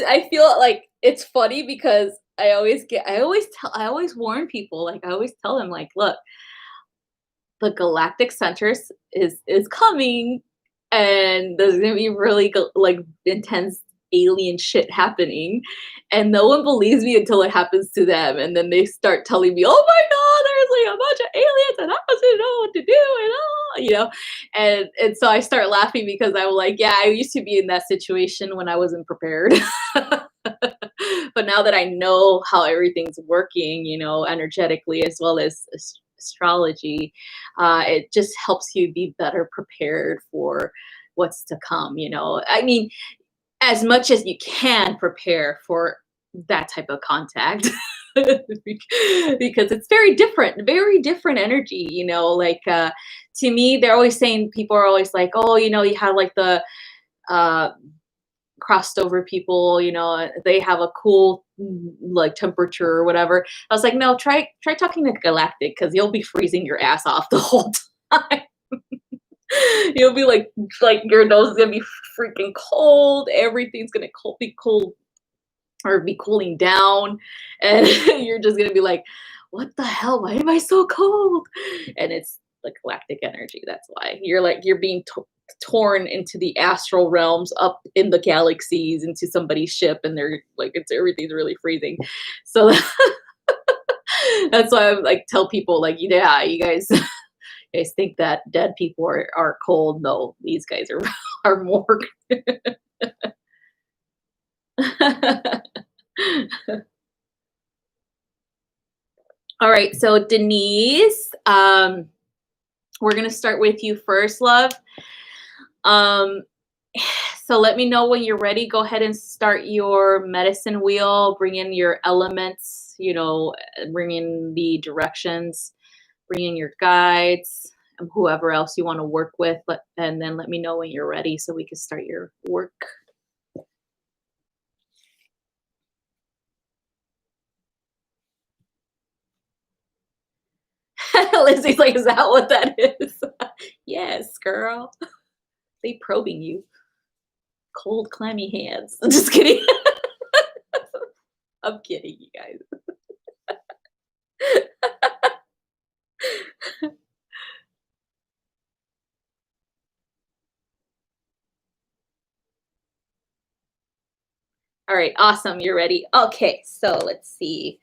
I feel like it's funny because I always warn people, like I always tell them, like, look, the galactic centers is coming, and there's gonna be really like intense alien shit happening, and no one believes me until it happens to them, and then they start telling me, oh my god, there's like a bunch of aliens and I don't know what to do, and you know, and so I start laughing because I'm like, yeah, I used to be in that situation when I wasn't prepared. But now that I know how everything's working, you know, energetically as well as astrology, it just helps you be better prepared for what's to come. You know, I mean, as much as you can prepare for that type of contact. Because it's very different energy, you know, like to me, they're always saying, people are always like, oh, you know, you have like the uh crossed over people, you know, they have a cool like temperature or whatever. I was like, no, try talking to galactic, because you'll be freezing your ass off the whole time. You'll be like your nose is gonna be freaking cold, everything's gonna be cold or be cooling down, and you're just gonna be like, what the hell, why am I so cold? And it's the galactic energy. That's why you're being torn into the astral realms, up in the galaxies, into somebody's ship, and they're like, everything's really freezing. So that's why I like tell people, like, yeah, you guys guys think that dead people are cold. No, these guys are more. All right, so Denise, we're gonna start with you first, love. So let me know when you're ready. Go ahead and start your medicine wheel. Bring in your elements, you know, bring in the directions, bring in your guides, and whoever else you want to work with. And then let me know when you're ready so we can start your work. Lizzie's like, is that what that is? Yes, girl. They probing you. Cold, clammy hands. I'm just kidding. I'm kidding, you guys. All right, awesome. You're ready. Okay, so let's see.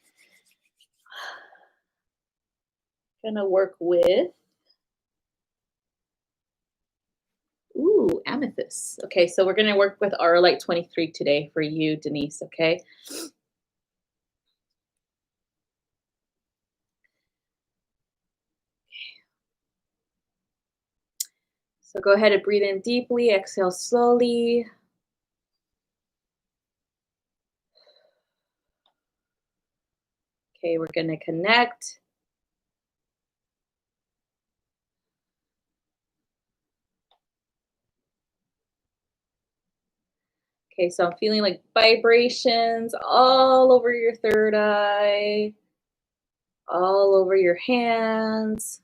Gonna work with, ooh, amethyst. Okay, so we're gonna work with our light 23 today for you, Denise. Okay. So go ahead and breathe in deeply, exhale slowly. Okay, we're gonna connect. Okay, so I'm feeling like vibrations all over your third eye, all over your hands.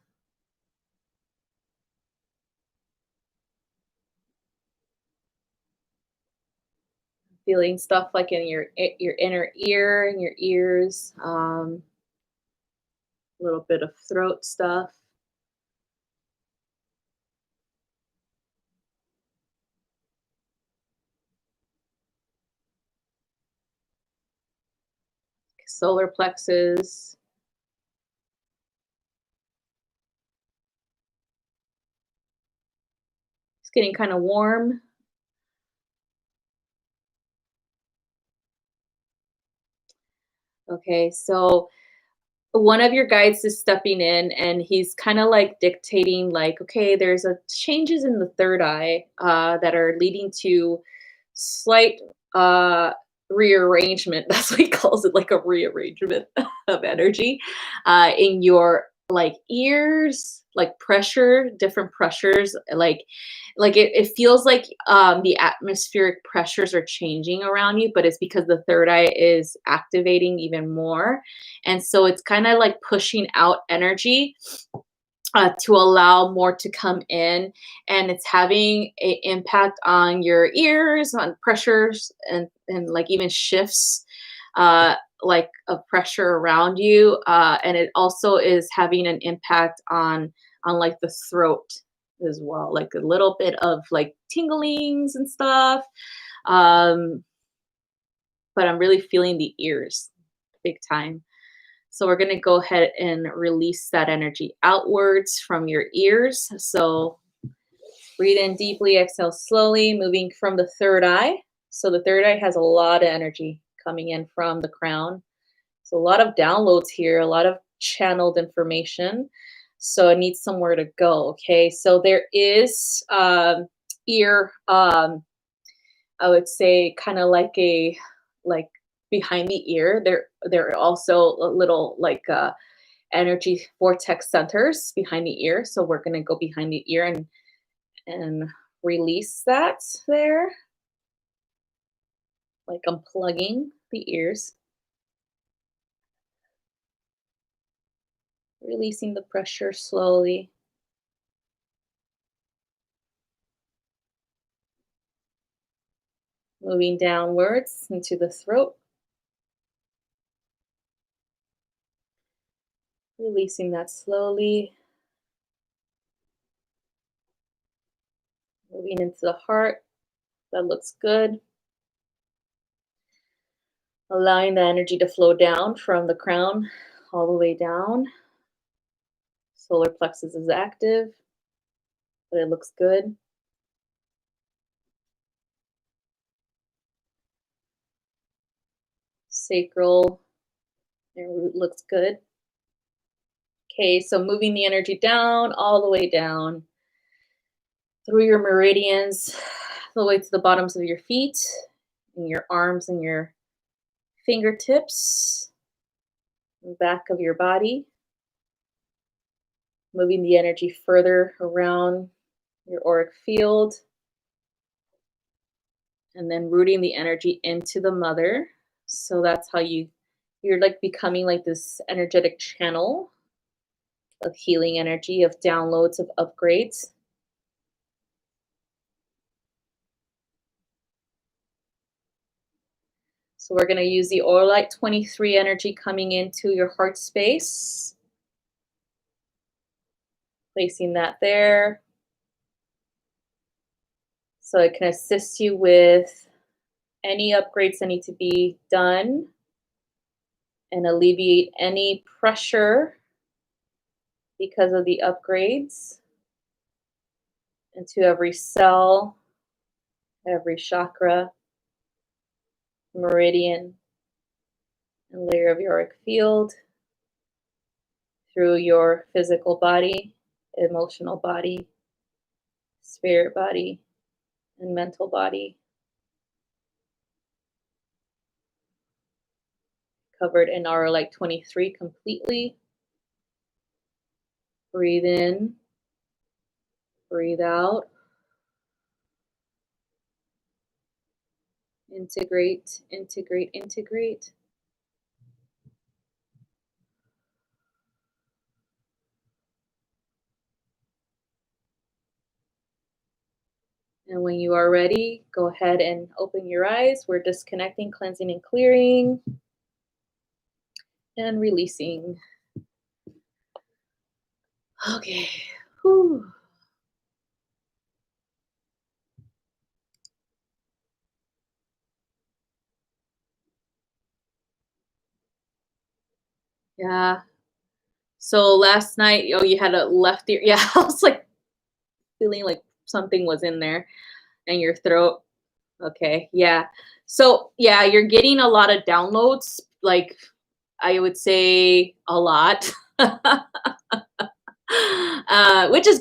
Feeling stuff like in your inner ear and your ears, a little bit of throat stuff. Solar plexus. It's getting kind of warm. Okay, so one of your guides is stepping in and he's kind of like dictating like, okay, there's a changes in the third eye that are leading to slight rearrangement. That's what he calls it, like a rearrangement of energy in your like ears, like pressure, different pressures, like it feels like the atmospheric pressures are changing around you, but it's because the third eye is activating even more. And so it's kind of like pushing out energy to allow more to come in, and it's having an impact on your ears, on pressures, and like even shifts like of pressure around you, and it also is having an impact on like the throat as well, like a little bit of like tinglings and stuff. um but I'm really feeling the ears big time. So we're going to go ahead and release that energy outwards from your ears. So breathe in deeply, exhale slowly, moving from the third eye. So the third eye has a lot of energy coming in from the crown. So a lot of downloads here, a lot of channeled information. So it needs somewhere to go. Okay. So there is ear, I would say kind of like a, like behind the ear. There are also a little like energy vortex centers behind the ear. So we're gonna go behind the ear and release that there, like unplugging the ears, releasing the pressure slowly, moving downwards into the throat, releasing that slowly, moving into the heart. That looks good. Allowing the energy to flow down from the crown all the way down. Solar plexus is active, but it looks good. Sacral and root looks good. Okay, so moving the energy down, all the way down through your meridians, all the way to the bottoms of your feet, and your arms and your fingertips, the back of your body. Moving the energy further around your auric field, and then rooting the energy into the mother. So that's how you're like becoming like this energetic channel of healing energy, of downloads, of upgrades. So we're going to use the Light 23 energy coming into your heart space. Placing that there. So it can assist you with any upgrades that need to be done and alleviate any pressure because of the upgrades into every cell, every chakra, meridian, and layer of your auric field through your physical body, emotional body, spirit body, and mental body. Covered in our like 23 completely. Breathe in, breathe out. Integrate, integrate, integrate. And when you are ready, go ahead and open your eyes. We're disconnecting, cleansing, and clearing, and releasing. Okay. Whew. Yeah. So last night, oh, you had a left ear. Yeah, I was like feeling like something was in there in your throat. Okay. Yeah. So yeah, you're getting a lot of downloads. Like I would say a lot, which is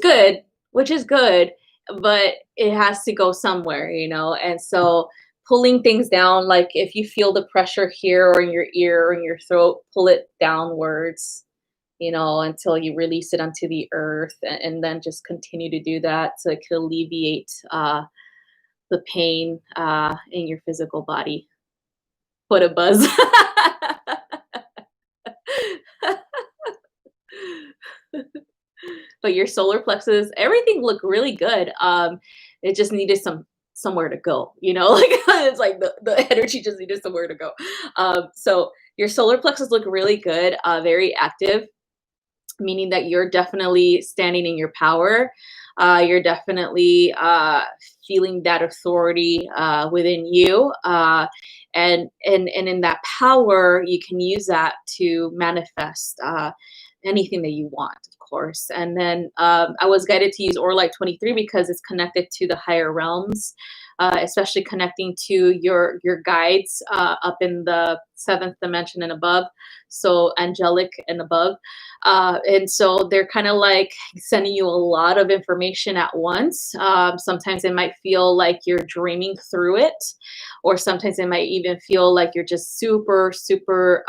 good, but it has to go somewhere, you know? And so pulling things down, like if you feel the pressure here or in your ear or in your throat, pull it downwards, you know, until you release it onto the earth, and then just continue to do that so it can alleviate the pain in your physical body. Put a buzz. But your solar plexus, everything looked really good. It just needed somewhere to go, you know, like it's like the energy just needed somewhere to go. So your solar plexus looked really good, very active, meaning that you're definitely standing in your power. You're definitely feeling that authority within you. And in that power, you can use that to manifest anything that you want, of course. And then I was guided to use Orlight 23 because it's connected to the higher realms, especially connecting to your guides up in the 7th dimension and above, so angelic and above. And so they're kind of like sending you a lot of information at once. Sometimes it might feel like you're dreaming through it, or sometimes it might even feel like you're just super, super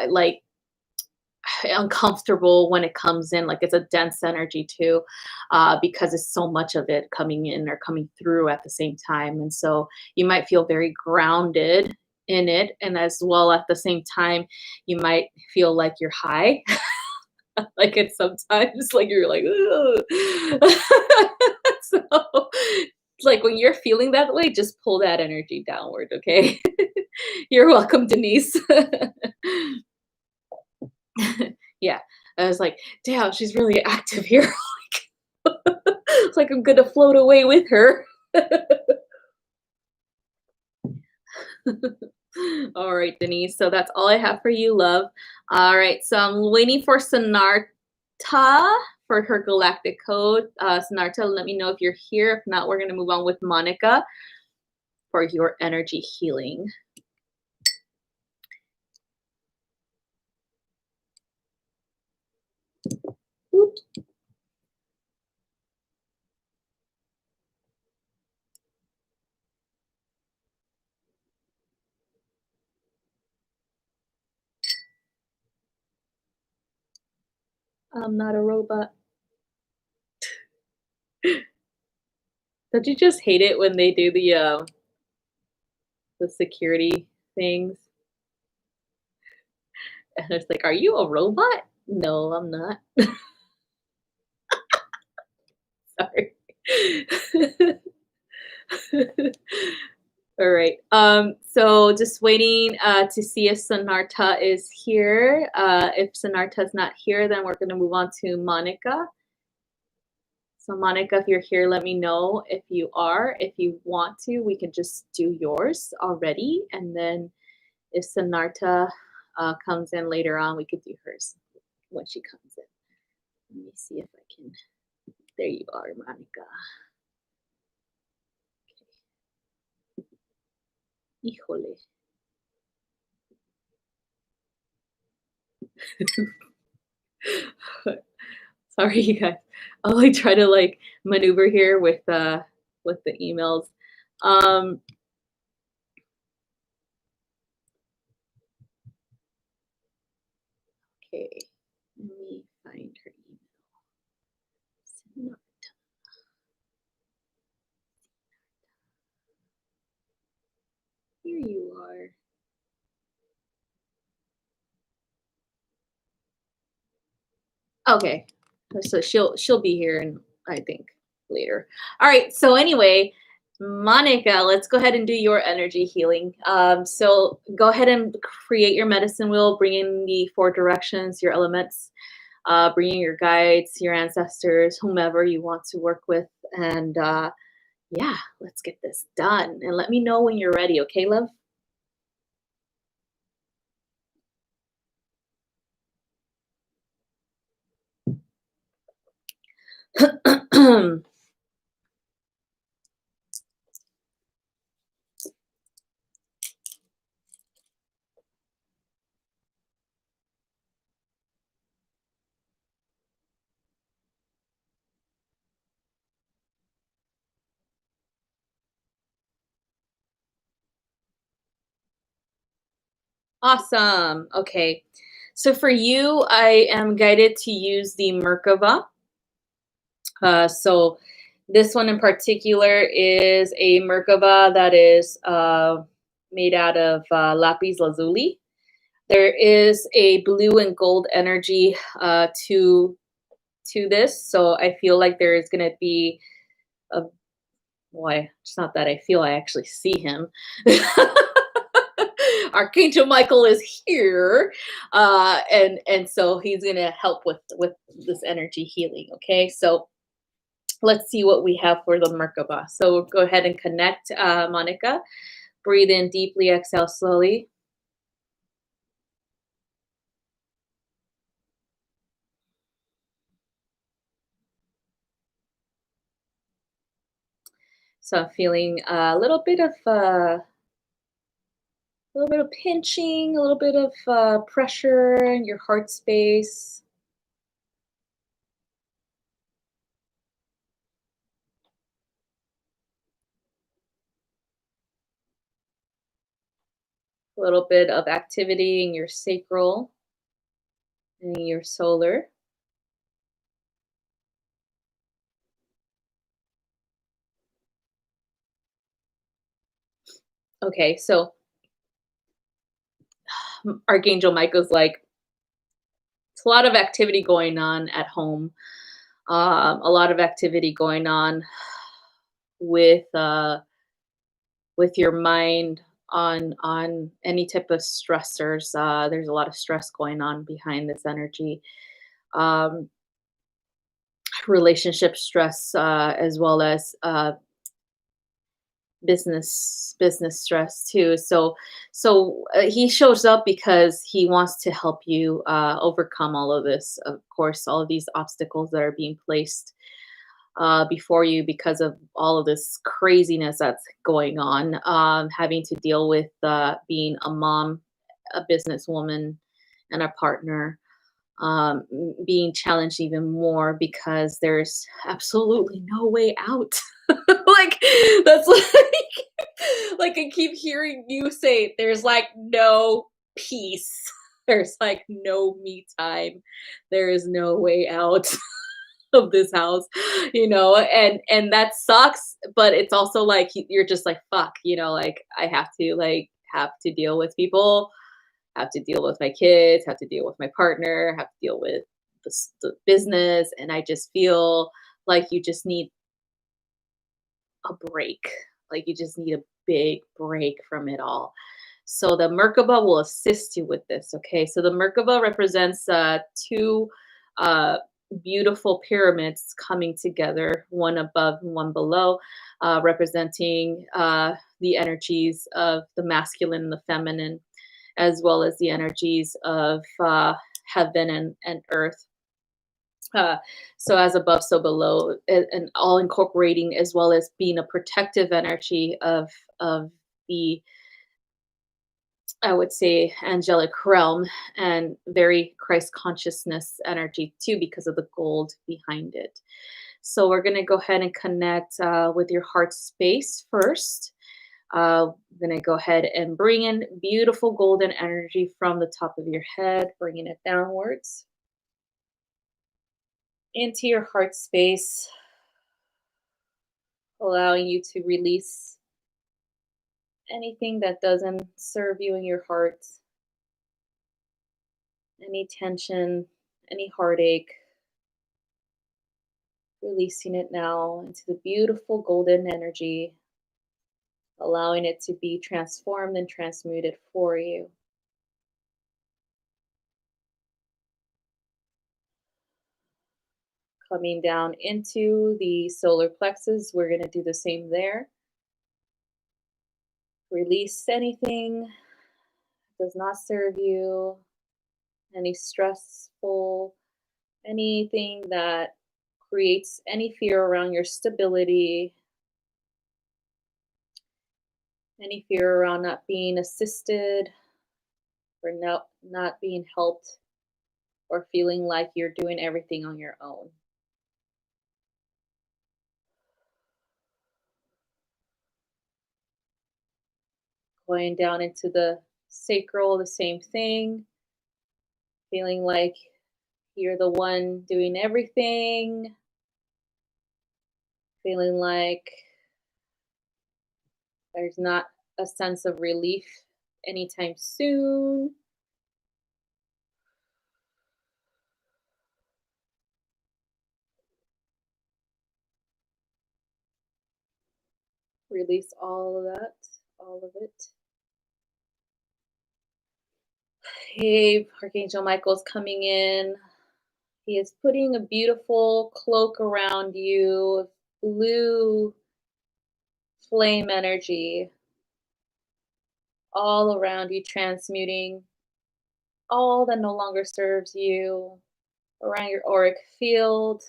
like uncomfortable when it comes in, like it's a dense energy too, because it's so much of it coming in or coming through at the same time. And so you might feel very grounded in it, and as well at the same time you might feel like you're high. Like it's sometimes like you're like so like when you're feeling that way, just pull that energy downward, okay? You're welcome, Denise. Yeah, I was like, damn, she's really active here. It's like I'm gonna float away with her. All right, Denise. So that's all I have for you, love. All right, so I'm waiting for Sonarta for her galactic code. Sonarta, let me know if you're here. If not, we're gonna move on with Monica for your energy healing. Oops. I'm not a robot. Don't you just hate it when they do the security things? And it's like, are you a robot? No, I'm not. Sorry. All right. So just waiting to see if Sonarta is here. If Sonarta is not here, then we're going to move on to Monica. So Monica, if you're here, let me know if you are. If you want to, we can just do yours already. And then if Sanarta comes in later on, we could do hers when she comes in. Let me see if I can. There you are, Monica. Okay. Híjole. Sorry, you guys. I'll like try to like maneuver here with the emails. Um, okay, let me find her email. Here you are. Okay, so she'll be here, and I think later. All right. So anyway, Monica, let's go ahead and do your energy healing. So go ahead and create your medicine wheel. Bring in the 4 directions, your elements. Bring in your guides, your ancestors, whomever you want to work with, and yeah, let's get this done. And let me know when you're ready. Okay, love. Awesome. Okay. So for you, I am guided to use the Merkabah. So this one in particular is a Merkabah that is made out of lapis lazuli. There is a blue and gold energy to this, so I feel like there is going to be a boy. It's not that I feel; I actually see him. Archangel Michael is here, and so he's gonna help with this energy healing. Okay, so let's see what we have for the Merkabah. So we'll go ahead and connect, Monica. Breathe in deeply, exhale slowly. So I'm feeling a little bit of pinching, a little bit of pressure in your heart space. A little bit of activity in your sacral and your solar. Okay, so Archangel Michael's like, it's a lot of activity going on at home. A lot of activity going on with with your mind on any type of stressors. There's a lot of stress going on behind this energy. Um, Relationship stress, as well as business stress too. So he shows up because he wants to help you overcome all of this. Of course, all of these obstacles that are being placed before you because of all of this craziness that's going on. Having to deal with being a mom, a businesswoman, and a partner, being challenged even more because there's absolutely no way out. Like that's like I keep hearing you say, there's like no peace. There's like no me time. There is no way out of this house, and that sucks. But it's also like you're just like fuck, like I have to deal with people, have to deal with my kids, have to deal with my partner, have to deal with the business. And I just feel like you just need a break. Like you just need a big break from it all. So the Merkabah will assist you with this. Okay. So the Merkabah represents two uh, beautiful pyramids coming together, one above and one below, representing the energies of the masculine and the feminine, as well as the energies of heaven and earth. Uh, so as above, so below, and all incorporating, as well as being a protective energy of the, I would say, angelic realm, and very Christ consciousness energy too, because of the gold behind it. So we're going to go ahead and connect with your heart space first. I'm going to go ahead and bring in beautiful golden energy from the top of your head, bringing it downwards into your heart space, allowing you to release anything that doesn't serve you in your heart, any tension, any heartache, releasing it now into the beautiful golden energy, allowing it to be transformed and transmuted for you. Coming down into the solar plexus, we're going to do the same there. Release anything that does not serve you, any stressful, anything that creates any fear around your stability, any fear around not being assisted or not being helped, or feeling like you're doing everything on your own. Going down into the sacral, the same thing, feeling like you're the one doing everything, feeling like there's not a sense of relief anytime soon. Release all of that, all of it. Hey, Archangel Michael's coming in. He is putting a beautiful cloak around you, blue flame energy, all around you, transmuting all that no longer serves you around your auric field,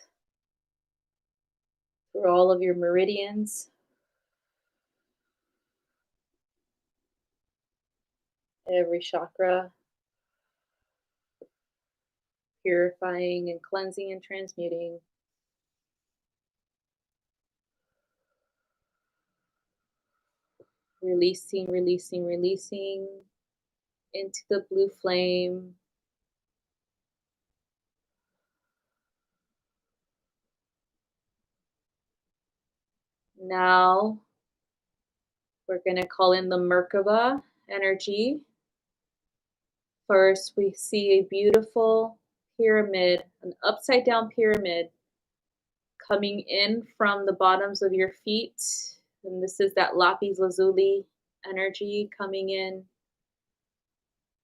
through all of your meridians, every chakra, purifying and cleansing and transmuting. Releasing, releasing, releasing into the blue flame. Now we're going to call in the Merkabah energy. First, we see a beautiful pyramid, an upside down pyramid coming in from the bottoms of your feet. And this is that lapis lazuli energy coming in.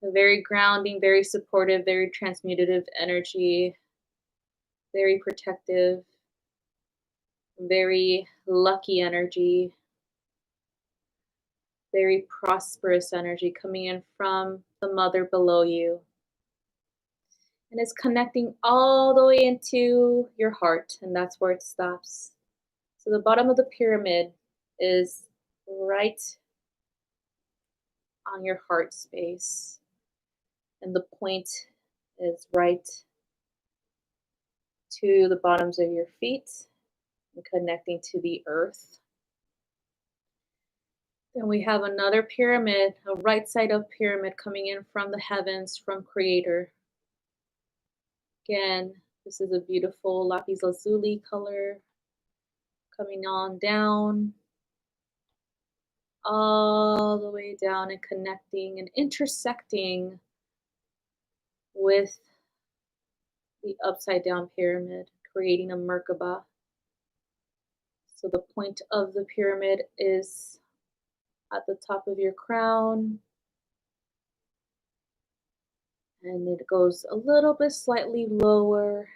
A very grounding, very supportive, very transmutative energy, very protective, very lucky energy, very prosperous energy coming in from the mother below you. And it's connecting all the way into your heart, and that's where it stops. So the bottom of the pyramid is right on your heart space, and the point is right to the bottoms of your feet and connecting to the earth. Then we have another pyramid, a right side up pyramid coming in from the heavens, from Creator. Again, this is a beautiful lapis lazuli color coming on down, all the way down and connecting and intersecting with the upside down pyramid, creating a Merkabah. So the point of the pyramid is at the top of your crown, and it goes a little bit slightly lower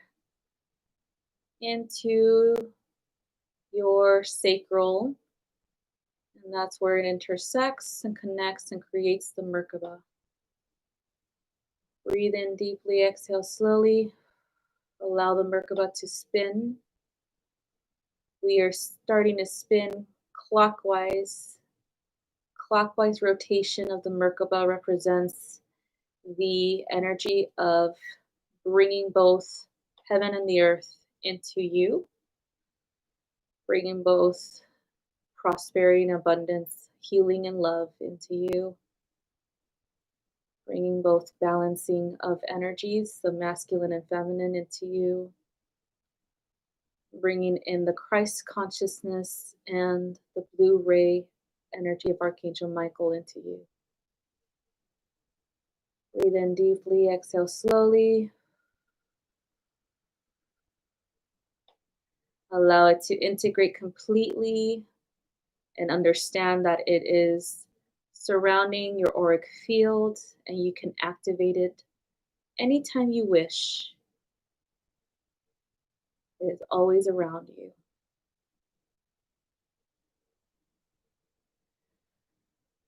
into your sacral, and that's where it intersects and connects and creates the Merkabah. Breathe in deeply, exhale slowly. Allow the Merkabah to spin. We are starting to spin clockwise. Clockwise rotation of the Merkabah represents the energy of bringing both heaven and the earth into you, bringing both prosperity and abundance, healing and love into you, bringing both balancing of energies, the masculine and feminine, into you, bringing in the Christ consciousness and the blue ray energy of Archangel Michael into you. Breathe in deeply, exhale slowly. Allow it to integrate completely and understand that it is surrounding your auric field and you can activate it anytime you wish. It is always around you.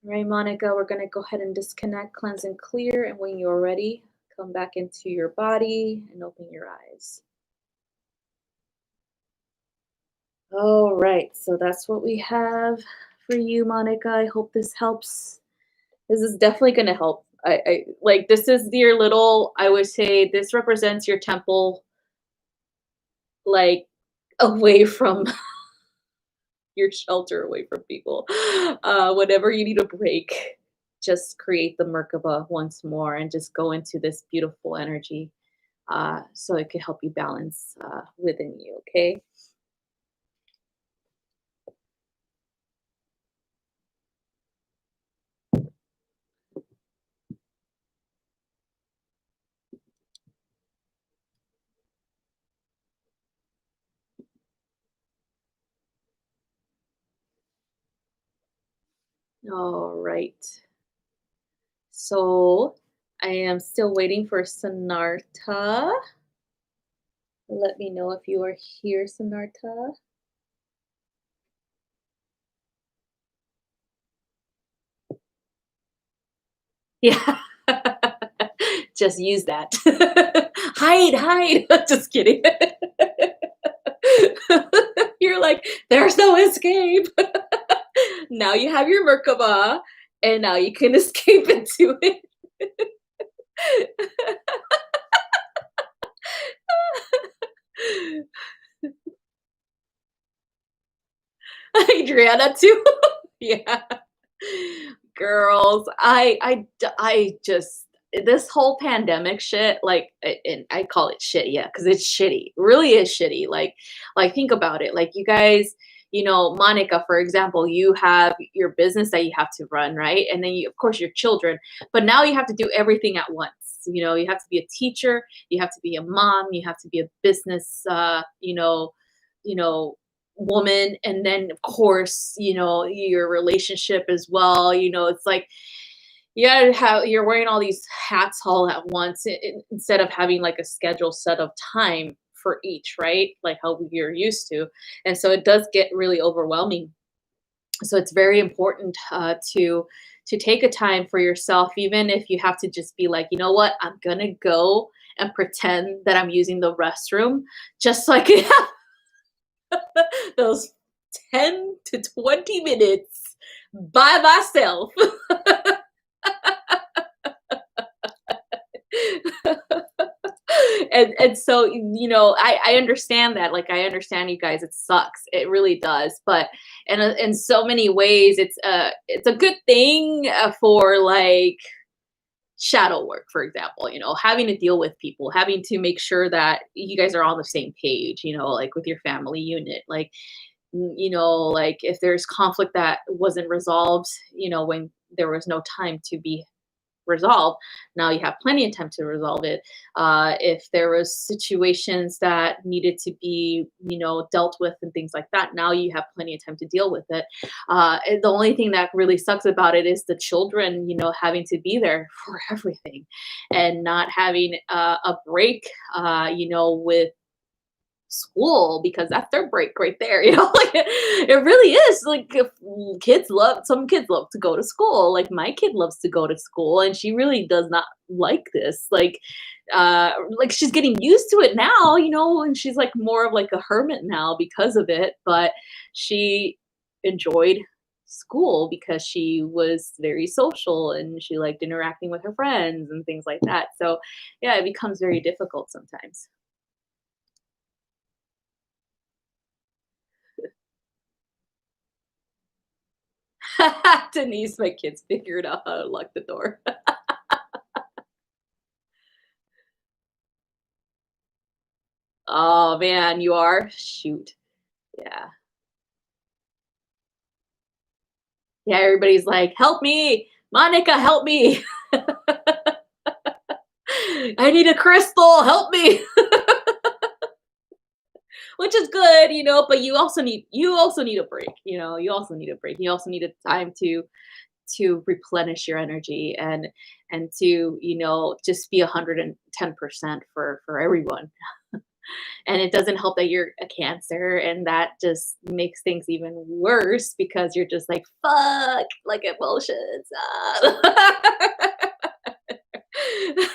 All right, Monica, we're going to go ahead and disconnect, cleanse, and clear. And when you're ready, come back into your body and open your eyes. All right, so that's what we have for you, Monica. I hope this helps. This is definitely going to help. I like, this is your little, I would say this represents your temple, like, away from your shelter, away from people. Whenever you need a break, just create the Merkabah once more and just go into this beautiful energy, so it can help you balance within you, okay? All right. So I am still waiting for Sanarta. Let me know if you are here, Sanarta. Yeah. Just use that. Hide. Just kidding. You're like, there's no escape. Now you have your Merkabah, and now you can escape into it. Adriana too. Yeah. Girls, I just, this whole pandemic shit, like, and I call it shit, yeah, because it's shitty. It really is shitty. Like think about it. Like, you guys, Monica, for example, you have your business that you have to run, right? And then you, of course, your children, but now you have to do everything at once. You have to be a teacher, you have to be a mom, you have to be a business, you know, woman, and then of course, your relationship as well. It's like you're wearing all these hats all at once, instead of having like a schedule set of time for each, right? Like how you're used to. And so it does get really overwhelming. So it's very important to take a time for yourself, even if you have to just be like, you know what, I'm gonna go and pretend that I'm using the restroom, just so I can have those 10 to 20 minutes by myself. And so, I understand that. Like, I understand, you guys, it sucks, it really does, but in so many ways, it's a good thing, for like shadow work, for example. Having to deal with people, having to make sure that you guys are on the same page, like with your family unit, like, like if there's conflict that wasn't resolved, when there was no time to be resolved, now you have plenty of time to resolve it. If there was situations that needed to be, dealt with and things like that, now you have plenty of time to deal with it. And the only thing that really sucks about it is the children, having to be there for everything and not having a break, with school because that's their break right there, you know? Like it really is. Like if some kids love to go to school. Like my kid loves to go to school and she really does not like this. Like she's getting used to it now, you know, and she's like more of like a hermit now because of it, but she enjoyed school because she was very social and she liked interacting with her friends and things like that. So, yeah, it becomes very difficult sometimes. Denise, my kids figured out how to lock the door. Oh man, you are? Shoot. Yeah. Yeah, everybody's like, help me, Monica, help me. I need a crystal, help me. Which is good, you know, but you also need a break, you know, you also need a break. You also need a time to replenish your energy and to, you know, just be 110% for everyone. And it doesn't help that you're a cancer and that just makes things even worse because you're just like fuck like emotions.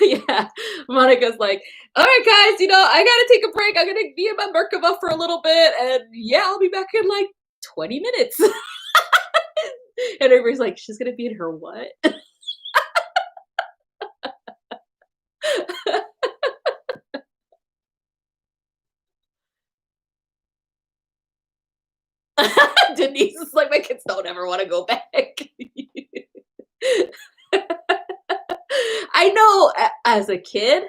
Yeah, Monica's like, all right guys, you know, I gotta take a break, I'm gonna be in my Merkabah for a little bit and yeah, I'll be back in like 20 minutes. And everybody's like, she's gonna be in her what? Denise is like, my kids don't ever want to go back. I know as a kid,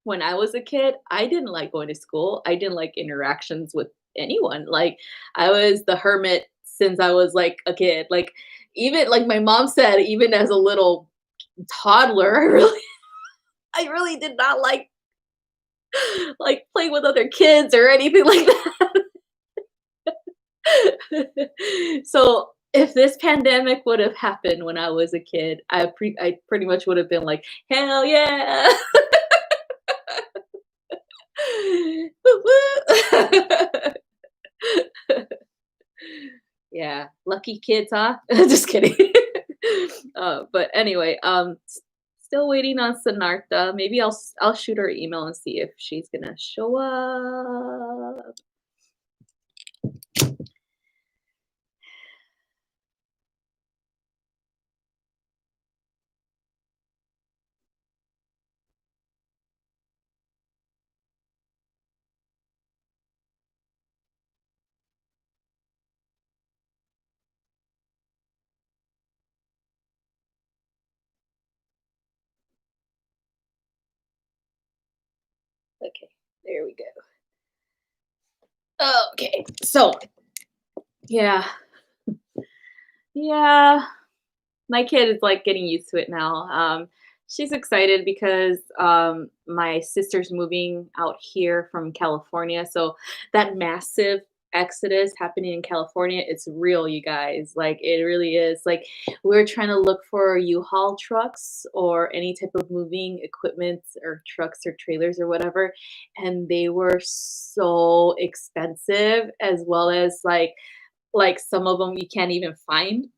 when I was a kid, I didn't like going to school. I didn't like interactions with anyone. Like I was the hermit since I was like a kid. Like even like my mom said, even as a little toddler, I really did not like playing with other kids or anything like that. So if this pandemic would have happened when I was a kid, I pretty much would have been like, hell yeah. Woo woo. Yeah, lucky kids, huh? Just kidding. But anyway, still waiting on Sanartha. Maybe I'll shoot her email and see if she's gonna show up. Okay, there we go. Okay, so yeah, yeah, my kid is like getting used to it now. She's excited because my sister's moving out here from California. So that massive exodus happening in California, it's real, you guys. Like it really is. Like we're trying to look for U-Haul trucks or any type of moving equipment or trucks or trailers or whatever. And they were so expensive as well as like some of them you can't even find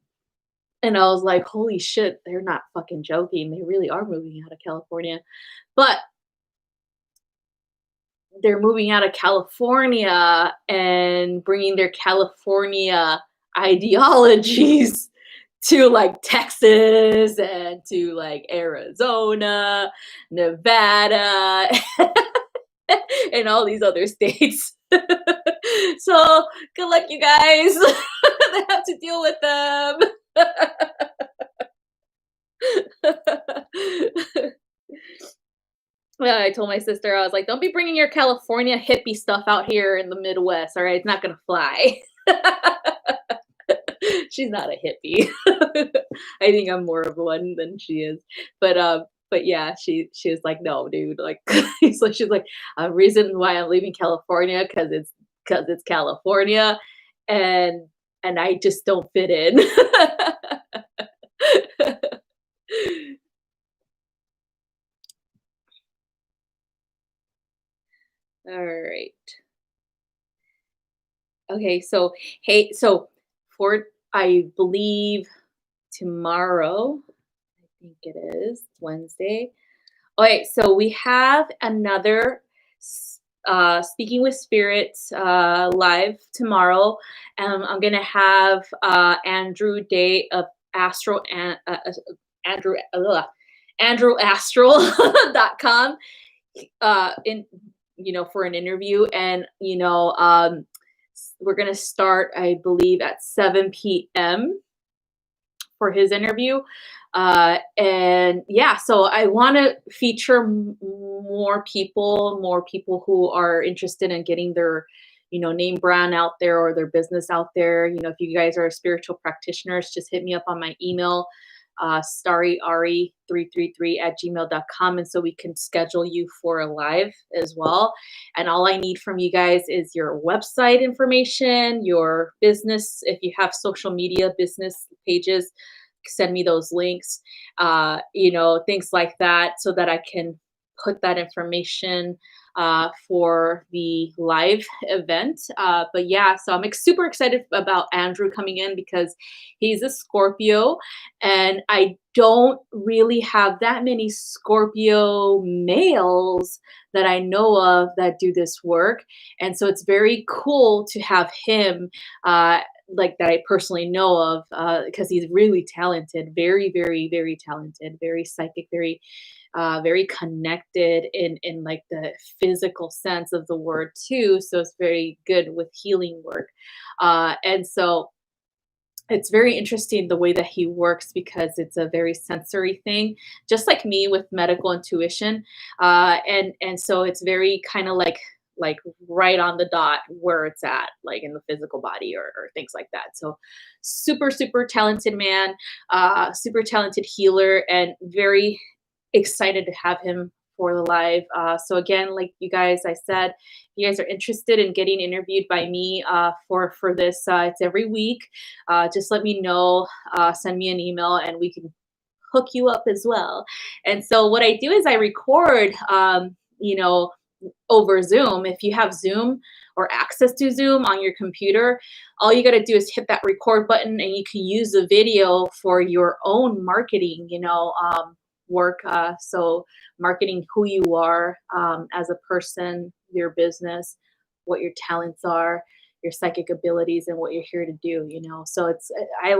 and I was like, "Holy shit, they're not fucking joking. They really are moving out of California." But they're moving out of California and bringing their California ideologies to like Texas and to like Arizona, Nevada, and all these other states. So good luck, you guys. They have to deal with them. Yeah, I told my sister, I was like, don't be bringing your California hippie stuff out here in the Midwest. All right, it's not gonna fly. She's not a hippie. I think I'm more of one than she is. But yeah, she was like, no, dude. Like, so she's like, a reason why I'm leaving California because it's California, and and I just don't fit in. All right. Okay, so hey, so for I believe tomorrow, I think it is Wednesday. Okay, so we have another Speaking with Spirits live tomorrow. I'm gonna have Andrew Day of Astro and Andrew AndrewAstral.com in for an interview, and we're gonna start, I believe, at 7 p.m. for his interview. And yeah, so I want to feature more people who are interested in getting their, name brand out there or their business out there. If you guys are spiritual practitioners, just hit me up on my email, StariAri333 @gmail.com. And so we can schedule you for a live as well. And all I need from you guys is your website information, your business. If you have social media business pages, send me those links, things like that, so that I can put that information for the live event. But yeah, so I'm super excited about Andrew coming in because he's a Scorpio, and I don't really have that many Scorpio males that I know of that do this work. And so it's very cool to have him like that I personally know of, because he's really talented, very, very, very talented, very psychic, very connected in like the physical sense of the word too. So it's very good with healing work, and so it's very interesting the way that he works because it's a very sensory thing, just like me with medical intuition, and so it's very kind of like right on the dot where it's at, like in the physical body, or things like that. So super, super talented man, super talented healer, and very excited to have him for the live. So again, like you guys, I said, if you guys are interested in getting interviewed by me for this, it's every week. Just let me know, send me an email, and we can hook you up as well. And so what I do is I record, over Zoom. If you have Zoom or access to Zoom on your computer, all you got to do is hit that record button, and you can use the video for your own marketing, work. So marketing who you are as a person, your business, what your talents are, your psychic abilities, and what you're here to do. So it's I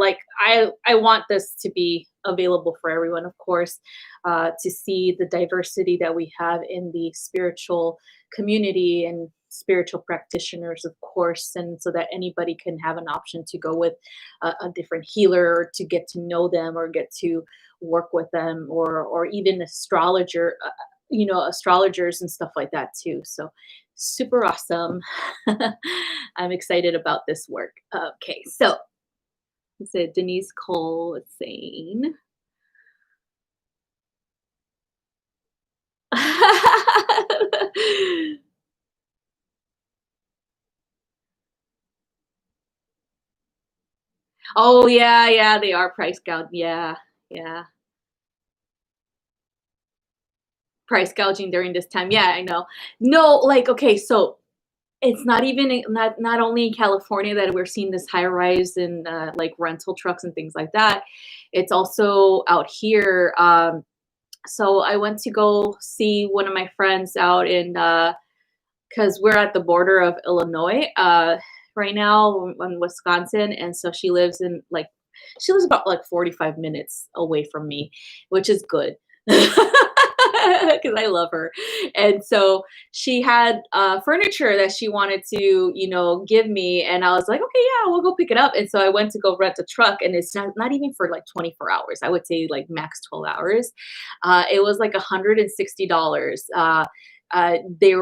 want this to be available for everyone, of course, to see the diversity that we have in the spiritual community and spiritual practitioners, of course, and so that anybody can have an option to go with a different healer, or to get to know them, or get to work with them, or even astrologers and stuff like that too. So super awesome. I'm excited about this work. Okay, so let's say Denise Cole is saying. Oh yeah, yeah, they are price gouging. Yeah, yeah. Price gouging during this time. Yeah, I know. No, like, okay, so it's not even not only in California that we're seeing this high rise in like rental trucks and things like that. It's also out here. So I went to go see one of my friends out in, because we're at the border of Illinois right now, in Wisconsin, and so she lives about like 45 minutes away from me, which is good. Because I love her. And so she had furniture that she wanted to, give me. And I was like, okay, yeah, we'll go pick it up. And so I went to go rent a truck, and it's not even for like 24 hours. I would say like max 12 hours. It was like $160. They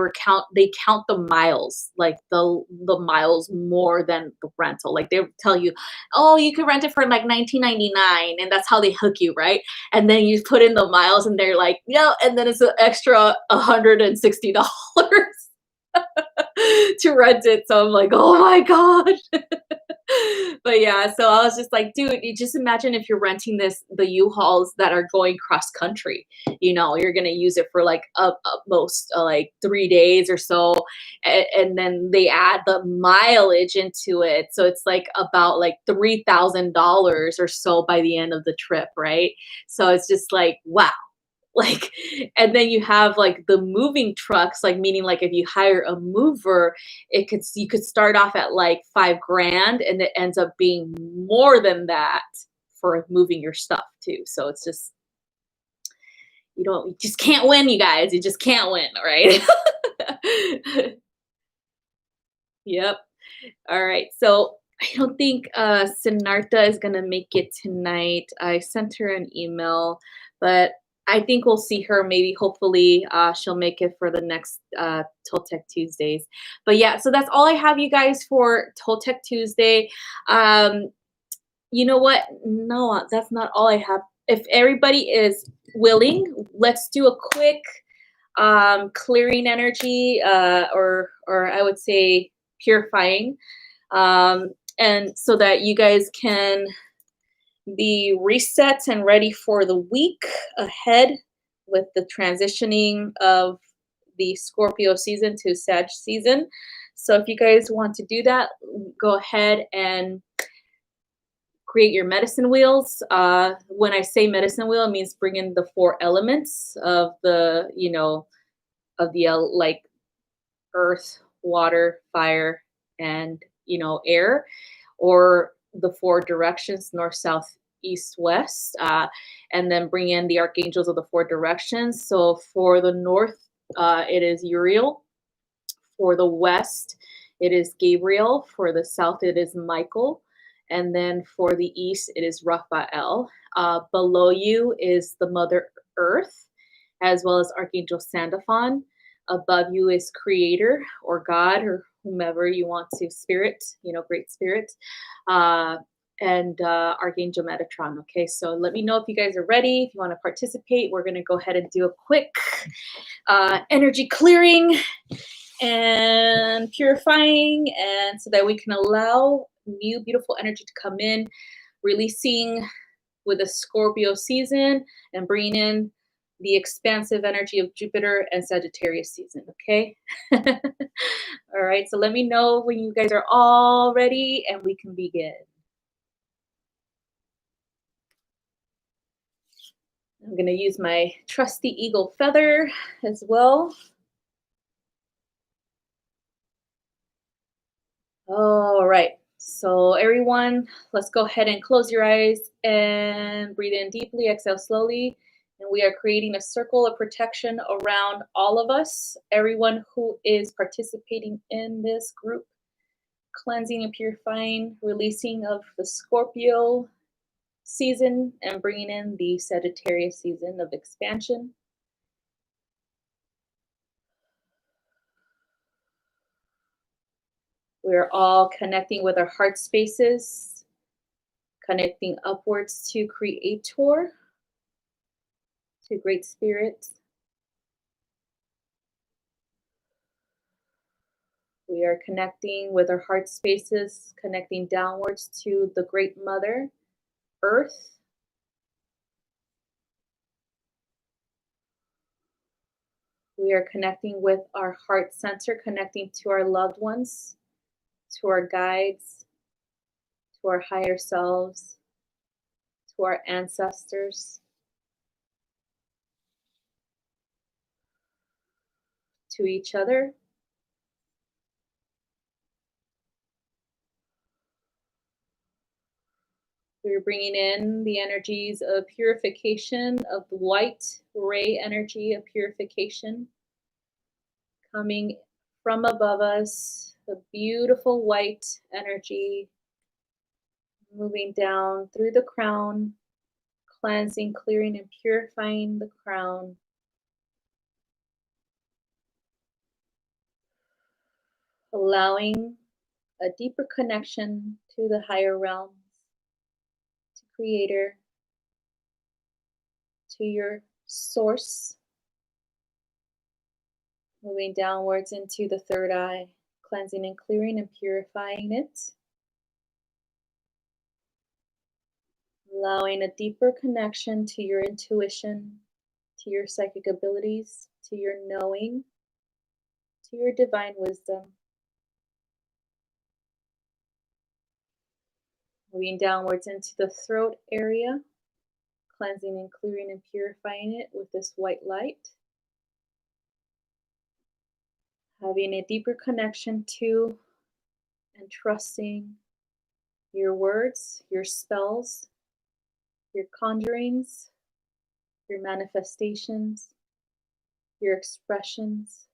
count the miles, like the miles more than the rental. Like they tell you, oh, you can rent it for like 19.99, and that's how they hook you, right? And then you put in the miles, and they're like, no, and then it's an extra $160 to rent it. So I'm like, oh my god. But yeah, so I was just like, dude, you just imagine if you're renting the U-Hauls that are going cross country. You're gonna use it for like most like 3 days or so, and then they add the mileage into it, so it's like about like $3,000 or so by the end of the trip, right? So it's just like, wow. Like, and then you have like the moving trucks, like meaning like if you hire a mover, you could start off at like 5 grand and it ends up being more than that for moving your stuff too. So it's just, you just can't win, you guys. You just can't win, right? Yep. All right. So I don't think Sinarta is gonna make it tonight. I sent her an email, but I think we'll see her. Maybe, hopefully, she'll make it for the next Toltec Tuesdays. But yeah, so that's all I have, you guys, for Toltec Tuesday. Um, you know what? No, that's not all I have. If everybody is willing, let's do a quick clearing energy, or I would say purifying, and so that you guys can be reset and ready for the week ahead with the transitioning of the Scorpio season to Sag season. So if you guys want to do that, go ahead and create your medicine wheels. When I say medicine wheel, it means bring in the 4 elements of like earth, water, fire, and air, or the 4 directions: north, south, east, west, and then bring in the archangels of the 4 directions. So for the north, it is Uriel. For the west, it is Gabriel. For the south, it is Michael. And then for the east, it is Raphael. Below you is the Mother Earth, as well as Archangel Sandalphon. Above you is Creator or God or whomever you want to, Spirit, Great Spirit, and Archangel Metatron. Okay, so let me know if you guys are ready. If you want to participate, we're going to go ahead and do a quick energy clearing and purifying, and so that we can allow new beautiful energy to come in, releasing with the Scorpio season and bringing in the expansive energy of Jupiter and Sagittarius season. Okay. All right, so let me know when you guys are all ready and we can begin. I'm going to use my trusty eagle feather as well. All right, so everyone, let's go ahead and close your eyes and breathe in deeply, exhale slowly. And we are creating a circle of protection around all of us, everyone who is participating in this group, cleansing and purifying, releasing of the Scorpio season and bringing in the Sagittarius season of expansion. We're all connecting with our heart spaces, connecting upwards to Creator, to Great Spirit. We are connecting with our heart spaces, connecting downwards to the Great Mother, Earth. We are connecting with our heart center, connecting to our loved ones, to our guides, to our higher selves, to our ancestors, to each other. We're bringing in the energies of purification, of white ray energy of purification, coming from above us, a beautiful white energy, moving down through the crown, cleansing, clearing, and purifying the crown. Allowing a deeper connection to the higher realms, to Creator, to your source. Moving downwards into the third eye, cleansing and clearing and purifying it. allowing a deeper connection to your intuition, to your psychic abilities, to your knowing, to your divine wisdom. Moving downwards into the throat area, cleansing and clearing and purifying it with this white light. Having a deeper connection to and trusting your words, your spells, your conjurings, your manifestations, your expressions,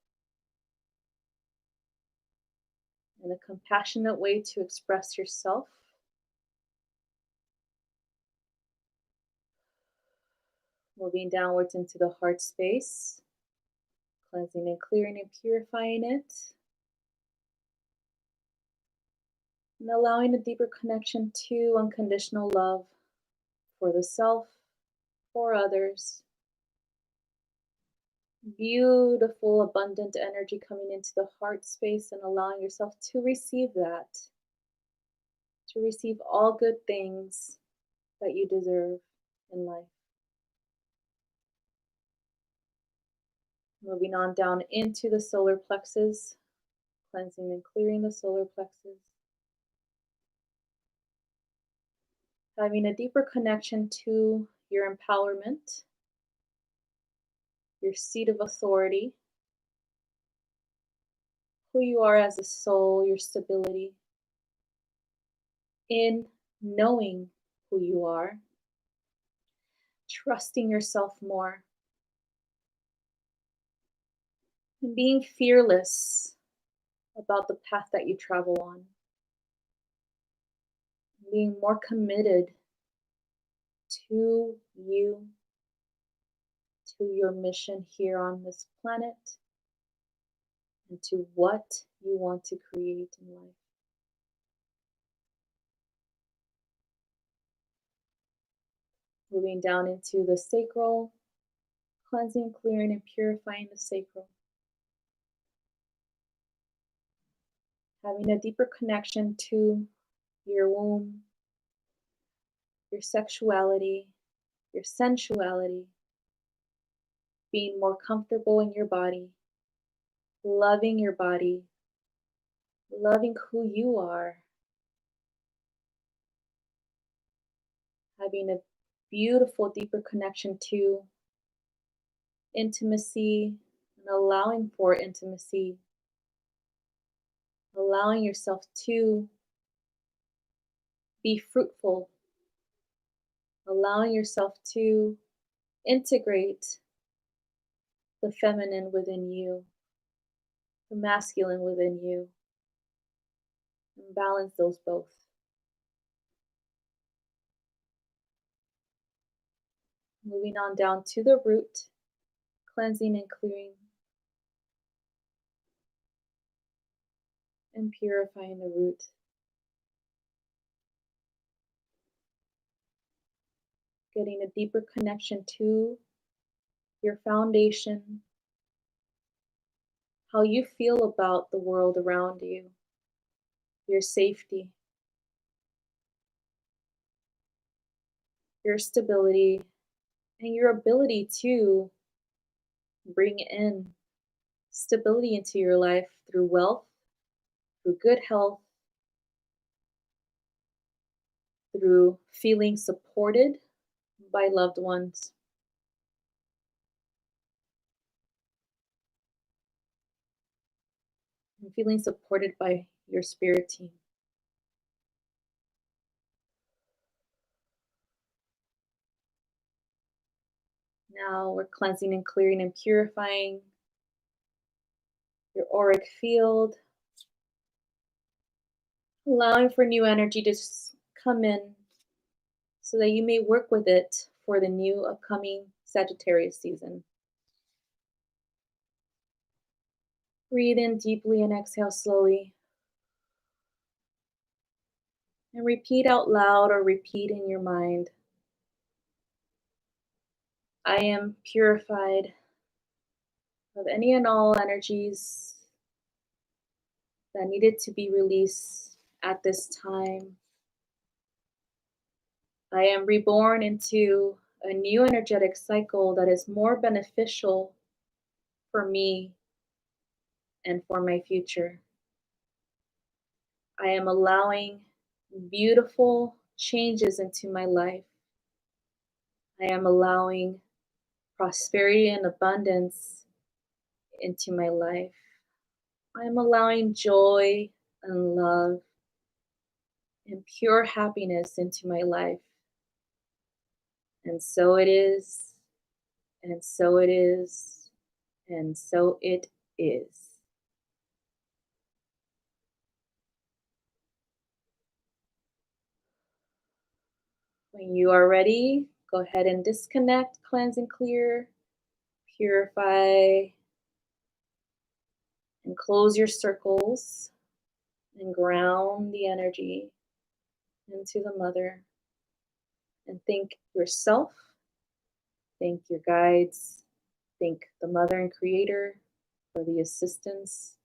and a compassionate way to express yourself. Moving downwards into the heart space, cleansing and clearing and purifying it, and allowing a deeper connection to unconditional love for the self, for others. Beautiful, abundant energy coming into the heart space and allowing yourself to receive that, to receive all good things that you deserve in life. Moving on down into the solar plexus, cleansing and clearing the solar plexus. Having a deeper connection to your empowerment, your seat of authority, who you are as a soul, your stability, in knowing who you are, trusting yourself more, and being fearless about the path that you travel on, being more committed to you, to your mission here on this planet, and to what you want to create in life. Moving down into the sacral, cleansing, clearing, and purifying the sacral. Having a deeper connection to your womb, your sexuality, your sensuality, being more comfortable in your body, loving your body, loving who you are, having a beautiful, deeper connection to intimacy and allowing for intimacy, allowing yourself to be fruitful, allowing yourself to integrate the feminine within you, the masculine within you, and balance those both. Moving on down to the root, cleansing and clearing and purifying the root. Getting a deeper connection to your foundation, how you feel about the world around you, your safety, your stability, and your ability to bring in stability into your life through wealth, through good health, through feeling supported by loved ones. And feeling supported by your spirit team. Now we're cleansing and clearing and purifying your auric field, allowing for new energy to come in so that you may work with it for the new upcoming Sagittarius season. Breathe in deeply and exhale slowly. And repeat out loud or repeat in your mind. I am purified of any and all energies that needed to be released at this time I am reborn into a new energetic cycle that is more beneficial for me and for my future. I am allowing beautiful changes into my life. I am allowing prosperity and abundance into my life. I am allowing joy and love and pure happiness into my life. And so it is, and so it is, and so it is. When you are ready, go ahead and disconnect, cleanse and clear, purify, and close your circles and ground the energy into the mother. And thank yourself, thank your guides, thank the mother and creator for the assistance.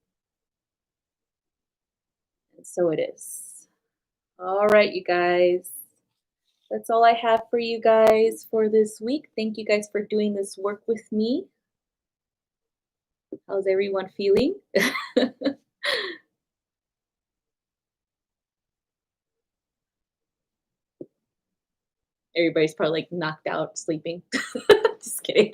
And so it is. All right, you guys. That's all I have for you guys for this week. Thank you guys for doing this work with me. How's everyone feeling? Everybody's probably like knocked out, sleeping. Just kidding.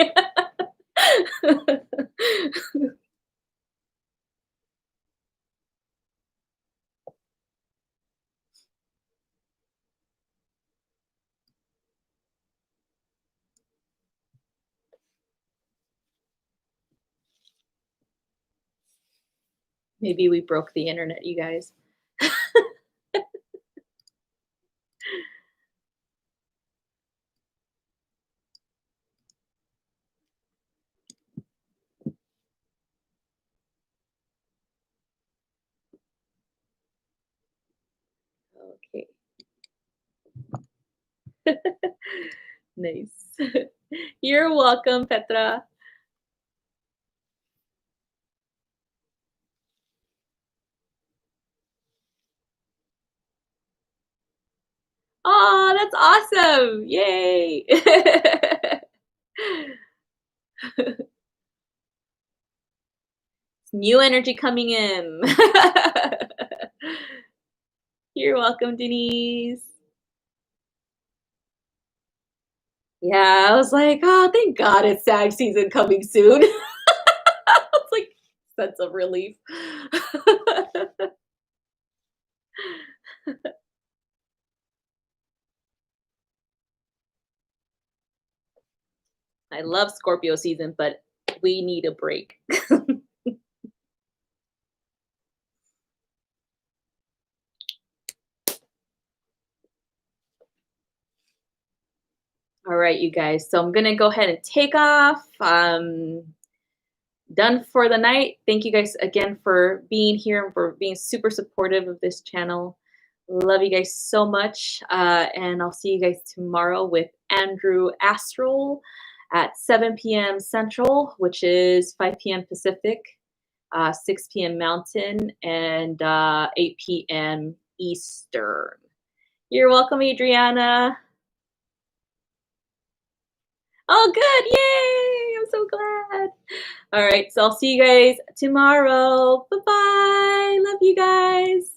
Maybe we broke the internet, you guys. Okay. Nice. You're welcome, Petra. Oh, that's awesome. Yay. New energy coming in. You're welcome, Denise. Yeah, I was like, oh, thank God it's SAG season coming soon. I was like, sense of relief. I love Scorpio season, but we need a break. All right, you guys. So I'm going to go ahead and take off. Done for the night. Thank you guys again for being here and for being super supportive of this channel. Love you guys so much. And I'll see you guys tomorrow with Andrew Astral at 7 p.m. Central, which is 5 p.m. Pacific, 6 p.m. Mountain, and 8 p.m. Eastern. You're welcome, Adriana. Oh, good. Yay. I'm so glad. All right. So I'll see you guys tomorrow. Bye-bye. Love you guys.